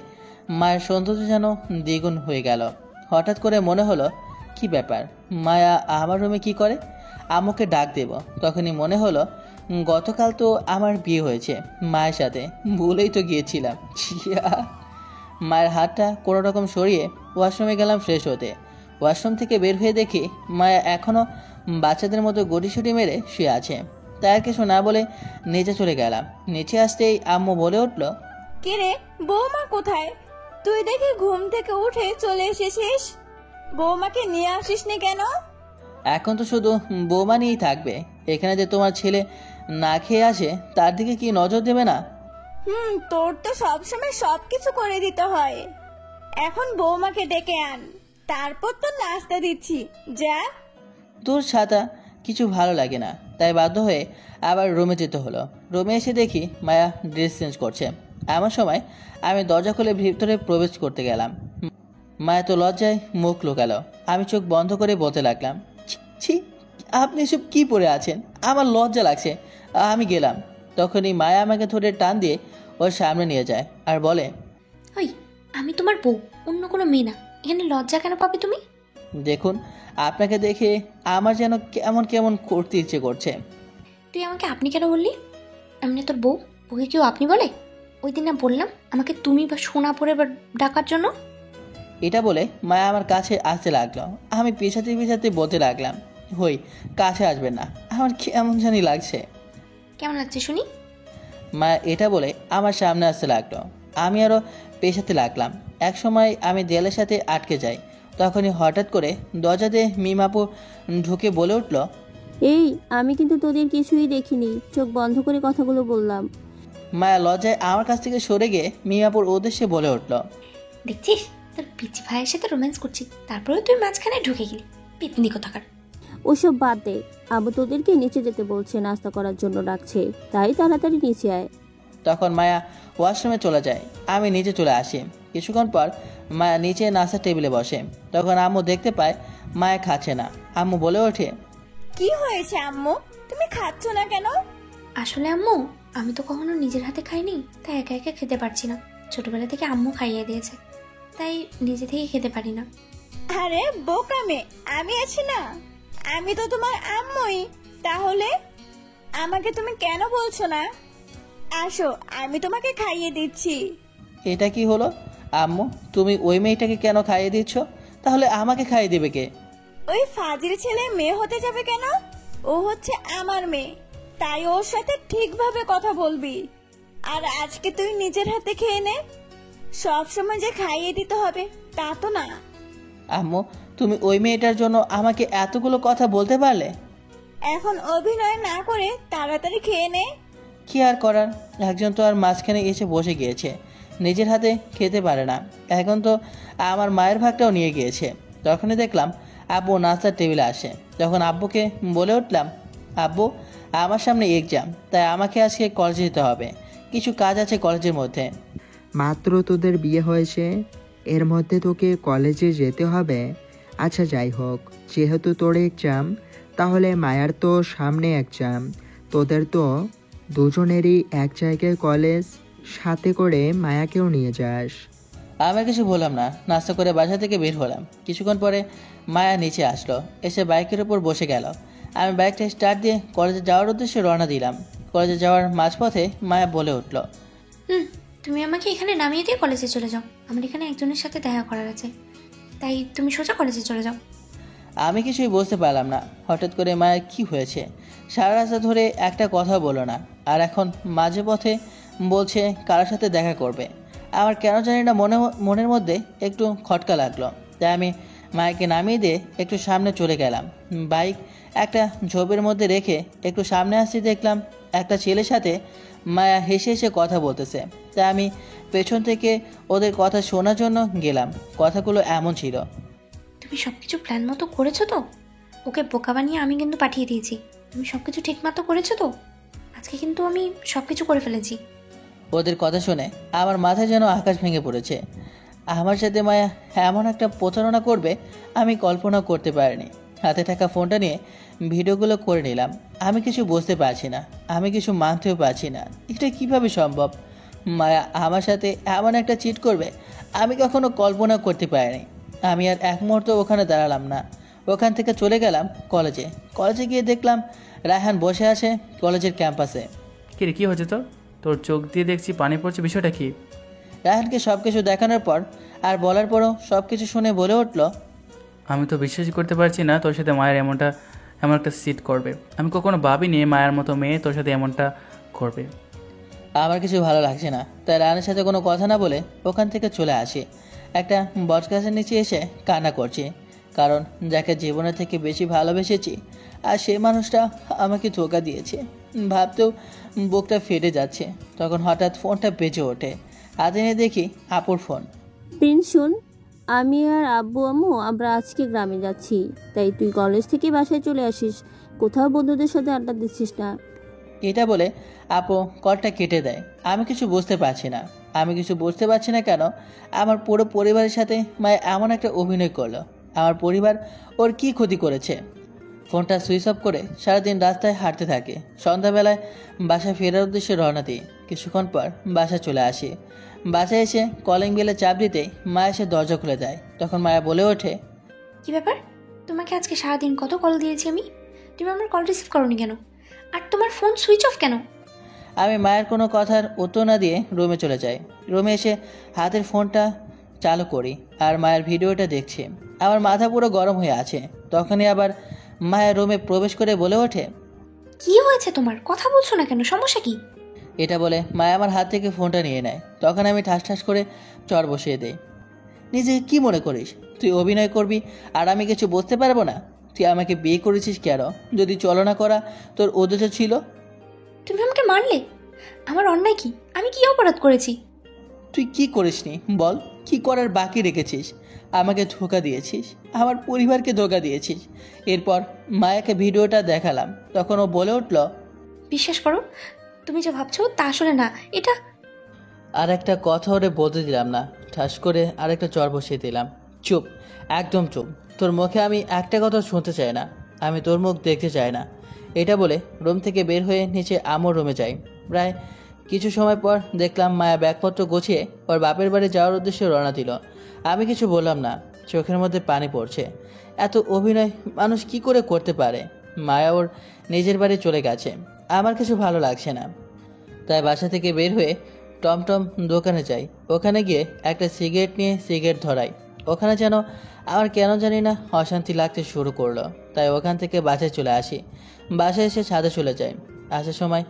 মায়ের সৌন্দর্য যেন দ্বিগুণ হয়ে গেল। হঠাৎ করে মনে হলো, কি ব্যাপার, মায়া আমার রুমে কি করে? আম্মুকে ডাক দেব। তখনই মনে হলো গতকাল তো আমার বিয়ে হয়েছে মায়ের সাথে, ভুলেই তো গিয়েছিলাম। মায়ের হাতটা কোনো রকম সরিয়ে ওয়াশরুমে গেলাম ফ্রেশ হতে। ওয়াশরুম থেকে বের হয়ে দেখি মায়া এখনও বাচ্চাদের মতো গটিসুটি মেরে শুয়ে আছে। তাই আর কিছু না বলে নিচে চলে গেলাম। নিচে আসতেই আম্মু বলে উঠল, কে রে, বৌমা কোথায়? তুই দেখি ঘুম থেকে উঠে চলে এসেছিস, বৌমাকে নিয়ে আসিসনি কেন? এখন তো শুধু বৌমা নিয়েই থাকবে, এখানে যে তোমার ছেলে না খেয়ে আসে তার দিকে কি নজর দেবে না? তোর তো সবসময় সবকিছু করে দিতে হয়। এখন বৌমাকে ডেকে আন, তারপর তো নাস্তা দিচ্ছি, যা। তোর ছাতা কিছু ভালো লাগে না, তাই বাধ্য হয়ে আবার রুমে যেতে হলো। রুমে এসে দেখি মায়া ড্রেস চেঞ্জ করছে। এমন সময় আমি দরজা খুলে ভিতরে প্রবেশ করতে গেলাম। মায়া তো লজ্জায় মুখ লুকালো। আমি চোখ বন্ধ করে বলতে লাগলাম, ছি, আপনি এসব কি পরে আছেন, আমার লজ্জা লাগছে। আমি গেলাম। তখনই মায়া আমাকে ধরে টান দিয়ে ওর সামনে নিয়ে যায় আর বলে, ওই আমি তোমার বউ, অন্য কোনো মেয়ে না, এখানে লজ্জা কেন পাবে তুমি? দেখুন, আপনাকে দেখে আমার যেন কেমন কেমন করতে ইচ্ছে করছে। তুই আমাকে আপনি কেন বললি? আমি না তোর বউ, ওকে কেউ আপনি বলে? ওই দিন না বললাম আমাকে তুমি বা সোনা পরে ডাকার জন্য? এটা বলে মায়া আমার কাছে আসতে লাগলো। আমি পেছাতে পেছাতে বলতে লাগলাম, হই কাছে আসবেন না, আমার কেমন জানি লাগছে। কেমন লাগছে শুনি? মায়া এটা বলে আমার সামনে আসতে লাগলো। আমি আরও পেছাতে লাগলাম। এক সময় আমি দেয়ালের সাথে আটকে যাই। তখনই হঠাৎ করে দরজাতে মিমাপু ঢুকে বলে উঠল, এই আমি কিন্তু তোদের কিছুই দেখিনি, চোখ বন্ধ করে কথাগুলো বললাম। মায়া লজ্জায় আমার কাছ থেকে সরে গিয়ে মিমাপুর উদ্দেশ্যে বলে উঠল, দেখছিস তোর পিচি ভাইয়ের সাথে রোম্যান্স করছি, তারপরেও তুই মাঝখানে ঢুকে গেলি, পিতনি কোথাকার। ওসব বাদ দে, আবু তোদেরকে নিচে যেতে বলছে, নাস্তা করার জন্য ডাকছে, তাই তাড়াতাড়ি নিচে আয়। তখন মায়া ওয়াশরুমে চলে যায়। আমি নিচে চলে আসি। কিছুক্ষণ পর মায়া নিচে নাস্তার টেবিলে বসে। তখন আম্মু দেখতে পায় মায়া খাচ্ছে না। আম্মু বলে ওঠে, কি হয়েছে আম্মু, তুমি খাচ্ছ না কেন? আসলে আম্মু, আমি তো কখনো নিজের হাতে খাইনি, তাই একা একা খেতে পারছি না। ছোটবেলা থেকে আম্মু খাইয়ে দিয়েছে, তাই নিজে থেকে খেতে পারি না। আরে বোকা মেয়ে, আমি আছি না, আমি তো তোমার আম্মুই। তাহলে আমাকে তুমি কেন বলছো না? আসো, আমি তোমাকে খাইয়ে দিচ্ছি। এটা কি হলো আম্মু, তুমি ওই মেয়েটাকে কেন খাইয়ে দিচ্ছ? তাহলে আমাকে খাইয়ে দেবে কে? ওই ফাজিল ছেলে মেয়ে হতে যাবে কেন? ও হচ্ছে আমার মেয়ে, তাই ওর সাথে ঠিকভাবে কথা বলবি। আর আজকে তুই নিজের হাতে খেয়ে নে, সব সময় যে খাইয়ে দিতে হবে তা তো না। আম্মু, তুমি ওই মেয়েটার জন্য আমাকে এতগুলো কথা বলতে পারলে? এখন অভিনয় না করে তাড়াতাড়ি খেয়ে নে। কি আর করার, একজন তো আর মাঝখানে এসে বসে গিয়েছে, নিজের হাতে খেতে পারে না। এখন তো আমার মায়ের ভাগটাও নিয়ে গিয়েছে। তখনই দেখলাম আব্বু নাস্তার টেবিলে আসে। তখন আব্বুকে বলে উঠলাম, আব্বু আমার সামনে এক্সাম, তাই আমাকে আজকে কলেজে যেতে হবে, কিছু কাজ আছে কলেজের মধ্যে। মাত্র তোদের বিয়ে হয়েছে, এর মধ্যে তোকে কলেজে যেতে হবে? আচ্ছা যাই হোক, যেহেতু তোর এক্সাম, তাহলে মায়ার তো সামনে এক্সাম, তোদের তো দুজনেরই এক জায়গায় কলেজ, সাথে করে মায়াকেও নিয়ে যাস। আমি কিছু বললাম না, নাস্তা করে বাসা থেকে বের হলাম। কিছুক্ষণ পরে মায়া নিচে আসলো, এসে বাইকের উপর বসে গেল। আমি বাইকটা স্টার্ট দিয়ে কলেজে যাওয়ার উদ্দেশ্যে রওনা দিলাম। কলেজে যাওয়ার মাঝপথে মায়া বলে উঠল, তুমি আমাকে এখানে নামিয়ে দিয়ে কলেজে চলে যাও, আমার এখানে একজনের সাথে দেখা করার আছে, তাই তুমি সোজা কলেজে চলে যাও। আমি কিছুই বুঝতে পারলাম না হঠাৎ করে মায়ের কি হয়েছে। সারা রাস্তা ধরে একটা কথা বলো না, আর এখন মাঝে পথে বলছে কারোর সাথে দেখা করবে। আমার কেন জানি না মনের মধ্যে একটু খটকা লাগলো। তাই আমি মায়াকে নামিয়ে দিয়ে একটু সামনে চলে গেলাম। বাইক একটা ঝোপের মধ্যে রেখে একটু সামনে আসতে দেখলাম একটা ছেলের সাথে মায়া হেসে হেসে কথা বলতেছে। তাই আমি পেছন থেকে ওদের কথা শোনার জন্য গেলাম। কথাগুলো এমন ছিল, তুমি সব কিছু প্ল্যান মতো করেছো তো? ওকে বোকা বানিয়ে আমি কিন্তু পাঠিয়ে দিয়েছি। তুমি সব কিছু ঠিক মতো করেছো তো? আজকে কিন্তু আমি সব কিছু করে ফেলেছি। ওদের কথা শুনে আমার মাথায় যেন আকাশ ভেঙে পড়েছে। আমার সাথে মায়া এমন একটা প্রতারণা করবে আমি কল্পনা করতে পারিনি। হাতে থাকা ফোনটা নিয়ে ভিডিওগুলো করে নিলাম। আমি কিছু বুঝতে পারছি না, আমি কিছু মানতেও পারছি না। এটা কিভাবে সম্ভব? মায়া আমার সাথে এমন একটা চিট করবে আমি কখনো কল্পনা করতে পারিনি। আমি আর এক মুহূর্ত ওখানে দাঁড়ালাম না, ওখান থেকে চলে গেলাম কলেজে। কলেজে গিয়ে দেখলাম রায়হান বসে আছে কলেজের ক্যাম্পাসে। কিরে, কি হয়েছে তোর চোখ দিয়ে দেখছি পানি পড়ছে, বিষয়টা কি? রায়হানকে সব কিছু দেখানোর পর আর বলার পরও সব কিছু শুনে বলে উঠল, আমি তো বিশ্বাসই করতে পারছি না তোর সাথে মায়ের এমন একটা সিট করবে। আমি কখনো ভাবিনি মায়ের মতো মেয়ে তোর সাথে এমনটা করবে। আমার কিছু ভালো লাগছে না, তাই রায়হানের সাথে কোনো কথা না বলে ওখান থেকে চলে আসি। একটা বটগাছের নিচে এসে কান্না করছি, কারণ যাকে জীবনের থেকে বেশি ভালোবেসেছি আর সেই মানুষটা আমাকে ধোঁকা দিয়েছে। ভাবতেও বুকটা ফেটে যাচ্ছে। তখন হঠাৎ ফোনটা বেজে ওঠে। হাতে নিয়ে দেখি আপুর ফোন। প্রিন্স শোন, আমি আর আব্বু আম্মু আমরা আজকে গ্রামে যাচ্ছি, তাই তুই কলেজ থেকে বাসায় চলে আসিস, কোথাও বন্ধুদের সাথে আড্ডা দিচ্ছিস না। এটা বলে আপু কলটা কেটে দেয়। আমি কিছু বুঝতে পারছি না কেন আমার পুরো পরিবারের সাথে মায়া এমন একটা অভিনয় করলো। আমার পরিবার ওর কি ক্ষতি করেছে? ফোনটা সুইচ অফ করে সারাদিন রাস্তায় হাঁটতে থাকে। সন্ধ্যাবেলায় বাসায় ফেরার উদ্দেশ্যে রওনা দিই। কিছুক্ষণ পর বাসায় চলে আসি। বাসায় এসে কলিং বেলে চাপ দিতেই মায়া এসে দরজা খুলে দেয়। তখন মায়া বলে ওঠে, কি ব্যাপার? তোমাকে আজকে সারাদিন কত কল দিয়েছি আমি, তুমি আমার কল রিসিভ করোনি কেন? আর তোমার ফোন সুইচ অফ কেন? আমি মায়ের কোনো কথার উত্তর না দিয়ে রুমে চলে যাই। রুমে এসে হাতের ফোনটা চালু করি আর মায়ের ভিডিওটা দেখছি। আমার মাথা পুরো গরম হয়ে আছে। তখনই আবার মায়ের রুমে প্রবেশ করে বলে ওঠে, কি হয়েছে তোমার? কথা বলছো না কেন? সমস্যা কি? এটা বলে মায়া আমার হাত থেকে ফোনটা নিয়ে নেয়। তখন আমি ঠাস ঠাস করে চর বসিয়ে দেই। নিজেকে কি মনে করিস? তুই অভিনয় করবি আর আমি কিছু বুঝতে পারবো না? তুই আমাকে বিয়ে করেছিস কেন যদি চলনা করা তোর উদ্দেশ্য ছিল? তুমি আমাকে মারলে? আমার অন্যায় কি? আমি কি অপরাধ করেছি? তুই কি করিসনি বল? কি করার বাকি রেখেছিস? আমাকে ধোঁকা দিয়েছিস, আমার পরিবারকে ধোঁকা দিয়েছিস। এরপর মায়াকে ভিডিওটা দেখালাম। তখন ও বলে উঠল, বিশ্বাস করো, তুমি যা ভাবছো তা আসলে না। এটা আর একটা কথা ওরে বলতে দিলাম না, ঠাস করে আরেকটা চর বসিয়ে দিলাম। চুপ, একদম চুপ। তোর মুখে আমি একটা কথা শুনতে চাই না, আমি তোর মুখ দেখতে চাই না। এটা বলে রুম থেকে বের হয়ে নিচে আমর রুমে যাই। প্রায় কিছু সময় পর দেখলাম মায়া ব্যাগপত্র গুছিয়ে ওর বাপের বাড়ি যাওয়ার উদ্দেশ্যে রওনা দিল। আমি কিছু বললাম না, চোখের মধ্যে পানি পড়ছে। এত অভিনয় মানুষ কি করে করতে পারে? মায়া ওর নিজের বাড়ি চলে গেছে, আমার কিছু ভালো লাগছে না। তাই বাসা থেকে বের হয়ে টমটম দোকানে যাই। ওখানে গিয়ে একটা সিগারেট নিয়ে সিগারেট ধরাই। ওখানে যেন আমার কেন জানি না অশান্তি লাগতে শুরু করলো। তাই ওখান থেকে বাসায় চলে আসি। বাসায় এসে ছাদে চলে যাই। আসার সময়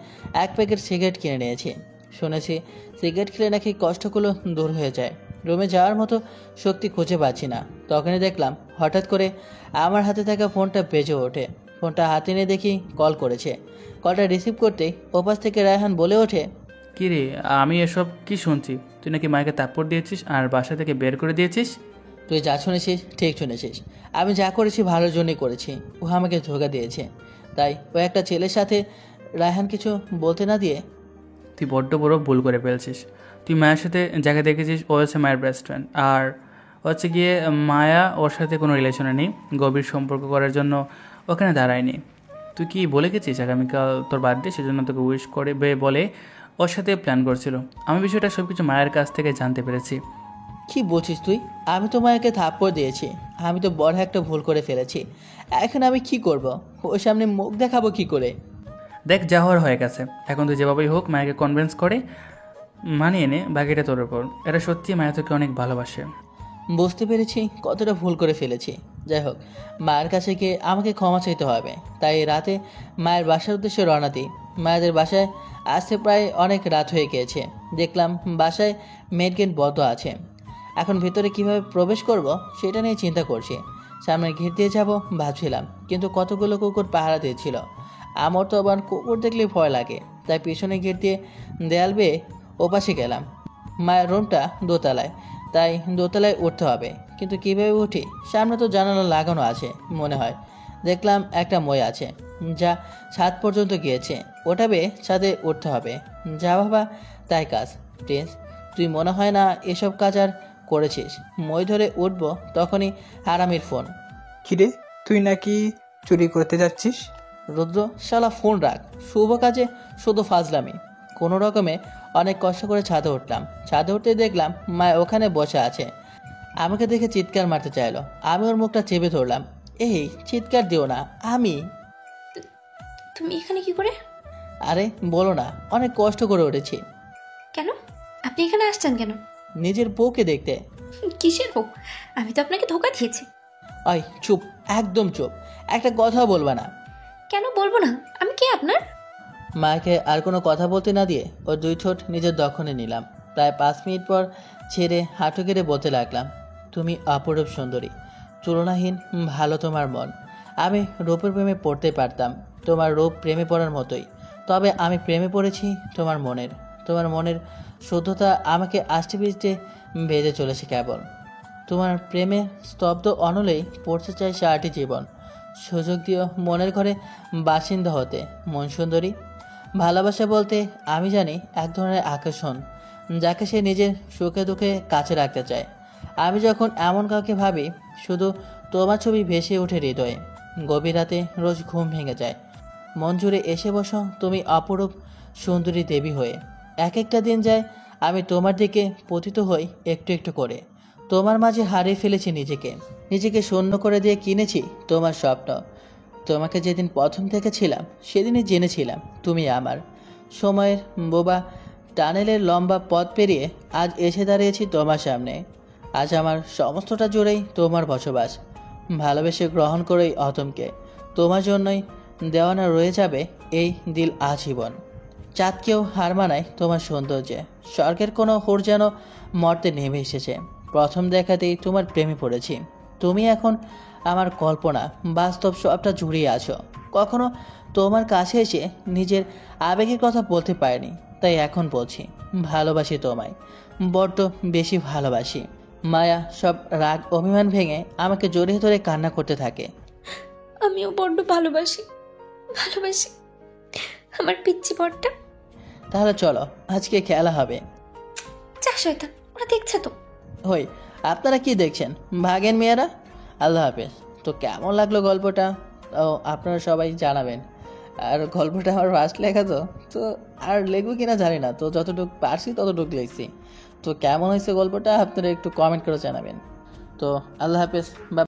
এক প্যাকেট সিগারেট কিনে নিয়েছি। শুনেছি সিগারেট খেলে নাকি কষ্টগুলো দূর হয়ে যায়। রুমে যাওয়ার মতো শক্তি খুঁজে পাচ্ছি না। তখনই দেখলাম হঠাৎ করে আমার হাতে থাকা ফোনটা বেজে ওঠে। ফোনটা হাতে নিয়ে দেখি কল করেছে। কলটা রিসিভ করতেই ওপাশ থেকে রায়হান বলে ওঠে, কি রে, আমি এসব কি শুনছি? তুই নাকি মাকে তাপ্পড় দিয়েছিস আর বাসা থেকে বের করে দিয়েছিস? তুই যা শুনেছিস ঠিক শুনেছিস। আমি যা করেছি ভালোর জন্যই করেছি। ও আমাকে ধোঁকা দিয়েছে, তাই ও একটা ছেলের সাথে। রায়হান কিছু বলতে না দিয়ে, তুই বড্ড বড় ভুল করে ফেলছিস। তুই মায়ের সাথে যাকে দেখেছিস ও হচ্ছে মায়ের বেস্ট ফ্রেন্ড, আর হচ্ছে গিয়ে মায়া ওর সাথে কোনো রিলেশনে নেই, গভীর সম্পর্ক করার জন্য ওখানে দাঁড়ায়নি। তুই কি বলে গেছিস আগামীকাল তোর বার্থডে, সেজন্য তোকে উইশ করবে বলে ওর সাথে প্ল্যান করছিল। আমি বিষয়টা সব কিছু মায়ের কাছ থেকে জানতে পেরেছি। কি বলছিস তুই? আমি তো মায়াকে থাপ্পড় দিয়েছি। আমি তো বড় একটা ভুল করে ফেলেছি। এখন আমি কি করব? ওর সামনে মুখ দেখাবো কি করে? দেখ, যা হওয়ার হয়ে গেছে। এখন তুই যেভাবেই হোক মায়াকে কনভিন্স করে মানিয়ে নে, বাকিটা তোর উপর। এটা সত্যি, মায়া তোকে অনেক ভালোবাসে। বুঝতে পেরেছি কতটা ভুল করে ফেলেছি। যাই হোক, মায়ের কাছে গিয়ে আমাকে ক্ষমা চাইতে হবে। তাই রাতে মায়ের বাসার উদ্দেশ্যে রওনা দিই। মায়েদের বাসায় আসতে প্রায় অনেক রাত হয়ে গিয়েছে। দেখলাম বাসায় মেড গেট বন্ধ আছে। এখন ভেতরে কিভাবে প্রবেশ করব সেটা নিয়ে চিন্তা করছি। সামনের গেট দিয়ে যাব ভাবছিলাম, কিন্তু কতগুলো কুকুর পাহারা দিয়েছিল। আমার তো আবার কুকুর দেখলে ভয় লাগে। তাই পিছনে গেট দিয়ে দেয়াল বেয়ে ওপাশে গেলাম। মায়ের রুমটা দোতলায়, তাই দোতলায় উঠতে হবে। কিন্তু কীভাবে উঠি? সামনে তো জানালা লাগানো আছে মনে হয়। দেখলাম একটা মই আছে যা ছাদ পর্যন্ত গিয়েছে। ওটা বেয়ে ছাদে উঠতে হবে। যা বাবা তাই কাজ। প্রিন্স, তুই মনে হয় না এসব কাজ আর করেছিস। মই ধরে উঠবো তখনই হারামির ফোন। কিরে, তুই নাকি চুরি করতে যাচ্ছিস? রুদ্র, শালা ফোন রাখ। শুভ কাজে শুধু ফাজলামি। কোনো রকমে অনেক কষ্ট করে ছাদে উঠলাম। ছাদে উঠতে দেখলাম মা ওখানে বসে আছে। আমাকে দেখে চিৎকার মারতে চাইলো। আমি ওর মুখটা চেপে ধরলাম। এই চিৎকার দিও না। আমি তুমি এখানে কি করে? আরে বলো না, অনেক কষ্ট করে উঠেছি। কেন? আপনি এখানে আসছেন কেন? নিজের বউকে দেখতে। কিসের হোক? আমি তো আপনাকে ধোকা দিয়েছি। আই চুপ, একদম চুপ। একটা কথা বলবা না। কেন বলবো না? আমি কে আপনার? মাকে আর কোনো কথা বলতে না দিয়ে ওর দুই ঠোঁট নিজের দখলে নিলাম। প্রায় 5 মিনিট পর ছেড়ে হাঁটু গেড়ে বলতে লাগলাম, তুমি অপরূপ সুন্দরী, তুলনাহীন ভালো তোমার মন। আমি রূপের প্রেমে পড়তে পারতাম, তোমার রূপ প্রেমে পড়ার মতোই। তবে আমি প্রেমে পড়েছি তোমার মনের। তোমার মনের শুদ্ধতা আমাকে আষ্টে পিষ্টে বেঁধে চলেছে কেবল। তোমার প্রেমে স্তব্ধ অনলেই পড়তে চাই সারাটি জীবন। সুযোগ দিও মনের ঘরে বাসিন্দা হতে, মন সুন্দরী। ভালোবাসা বলতে আমি জানি এক ধরনের আকর্ষণ, যাকে সে নিজের সুখে দুঃখে কাছে রাখতে চায়। আমি যখন এমন কাউকে ভাবি, শুধু তোমার ছবি ভেসে ওঠে হৃদয়ে। গভীর রাতে রোজ ঘুম ভেঙে যায়। মন জুড়ে এসে বসো তুমি অপরূপ সুন্দরী দেবী হয়ে। এক একটা দিন যায় আমি তোমার দিকে পতিত হই একটু একটু করে। তোমার মাঝে হারিয়ে ফেলেছি নিজেকে শূন্য করে দিয়ে কিনেছি তোমার স্বপ্ন। তোমাকে যেদিন প্রথম দেখেছিলাম সেদিনই জেনেছিলাম তুমি আমার। সময়ের বোবা টানেলের লম্বা পথ পেরিয়ে আজ এসে দাঁড়িয়েছি তোমার সামনে। আজ আমার সমস্তটা জুড়েই তোমার বসবাস। ভালোবেসে গ্রহণ করেই অতমকে তোমার জন্যই দেওয়ানা রয়ে যাবে এই দিল আজীবন। চাঁদকেও হার মানায় তোমার সৌন্দর্যে। স্বর্গের কোনো হুর যেন মর্তে নেমে এসেছে। প্রথম দেখাতেই তোমার প্রেমে পড়েছি। তুমি এখন আমার কল্পনা, বাস্তব সবটা জুড়িয়ে আছো। কখনো তোমার কাছে এসে নিজের আবেগের কথা বলতে পারিনি, তাই এখন বলছি ভালোবাসি তোমায়, বড্ড বেশি ভালোবাসি। মায়া সব রাগ অভিমান ভেঙে আমাকে জড়িয়ে ধরে কান্না করতে থাকে। আমিও বড্ড ভালোবাসি আমার পিচ্চি বরটা। তাহলে চলো, আজকে খেলা হবে। যা শয়তান, ওরা দেখছে তো। হই, আপনারা কি দেখছেন? ভাগেন মেয়েরা। আল্লাহ হাফেজ। তো কেমন লাগলো গল্পটা ও আপনারা সবাই জানাবেন। আর গল্পটা আমার ফার্স্ট লেখা তো আর লিখবো কিনা জানি না, তো যতটুকু পারছি ততটুকু লিখছি। তো কেমন হয়েছে গল্পটা আপনারা একটু কমেন্ট করে জানাবেন। তো আল্লাহ হাফেজ। বা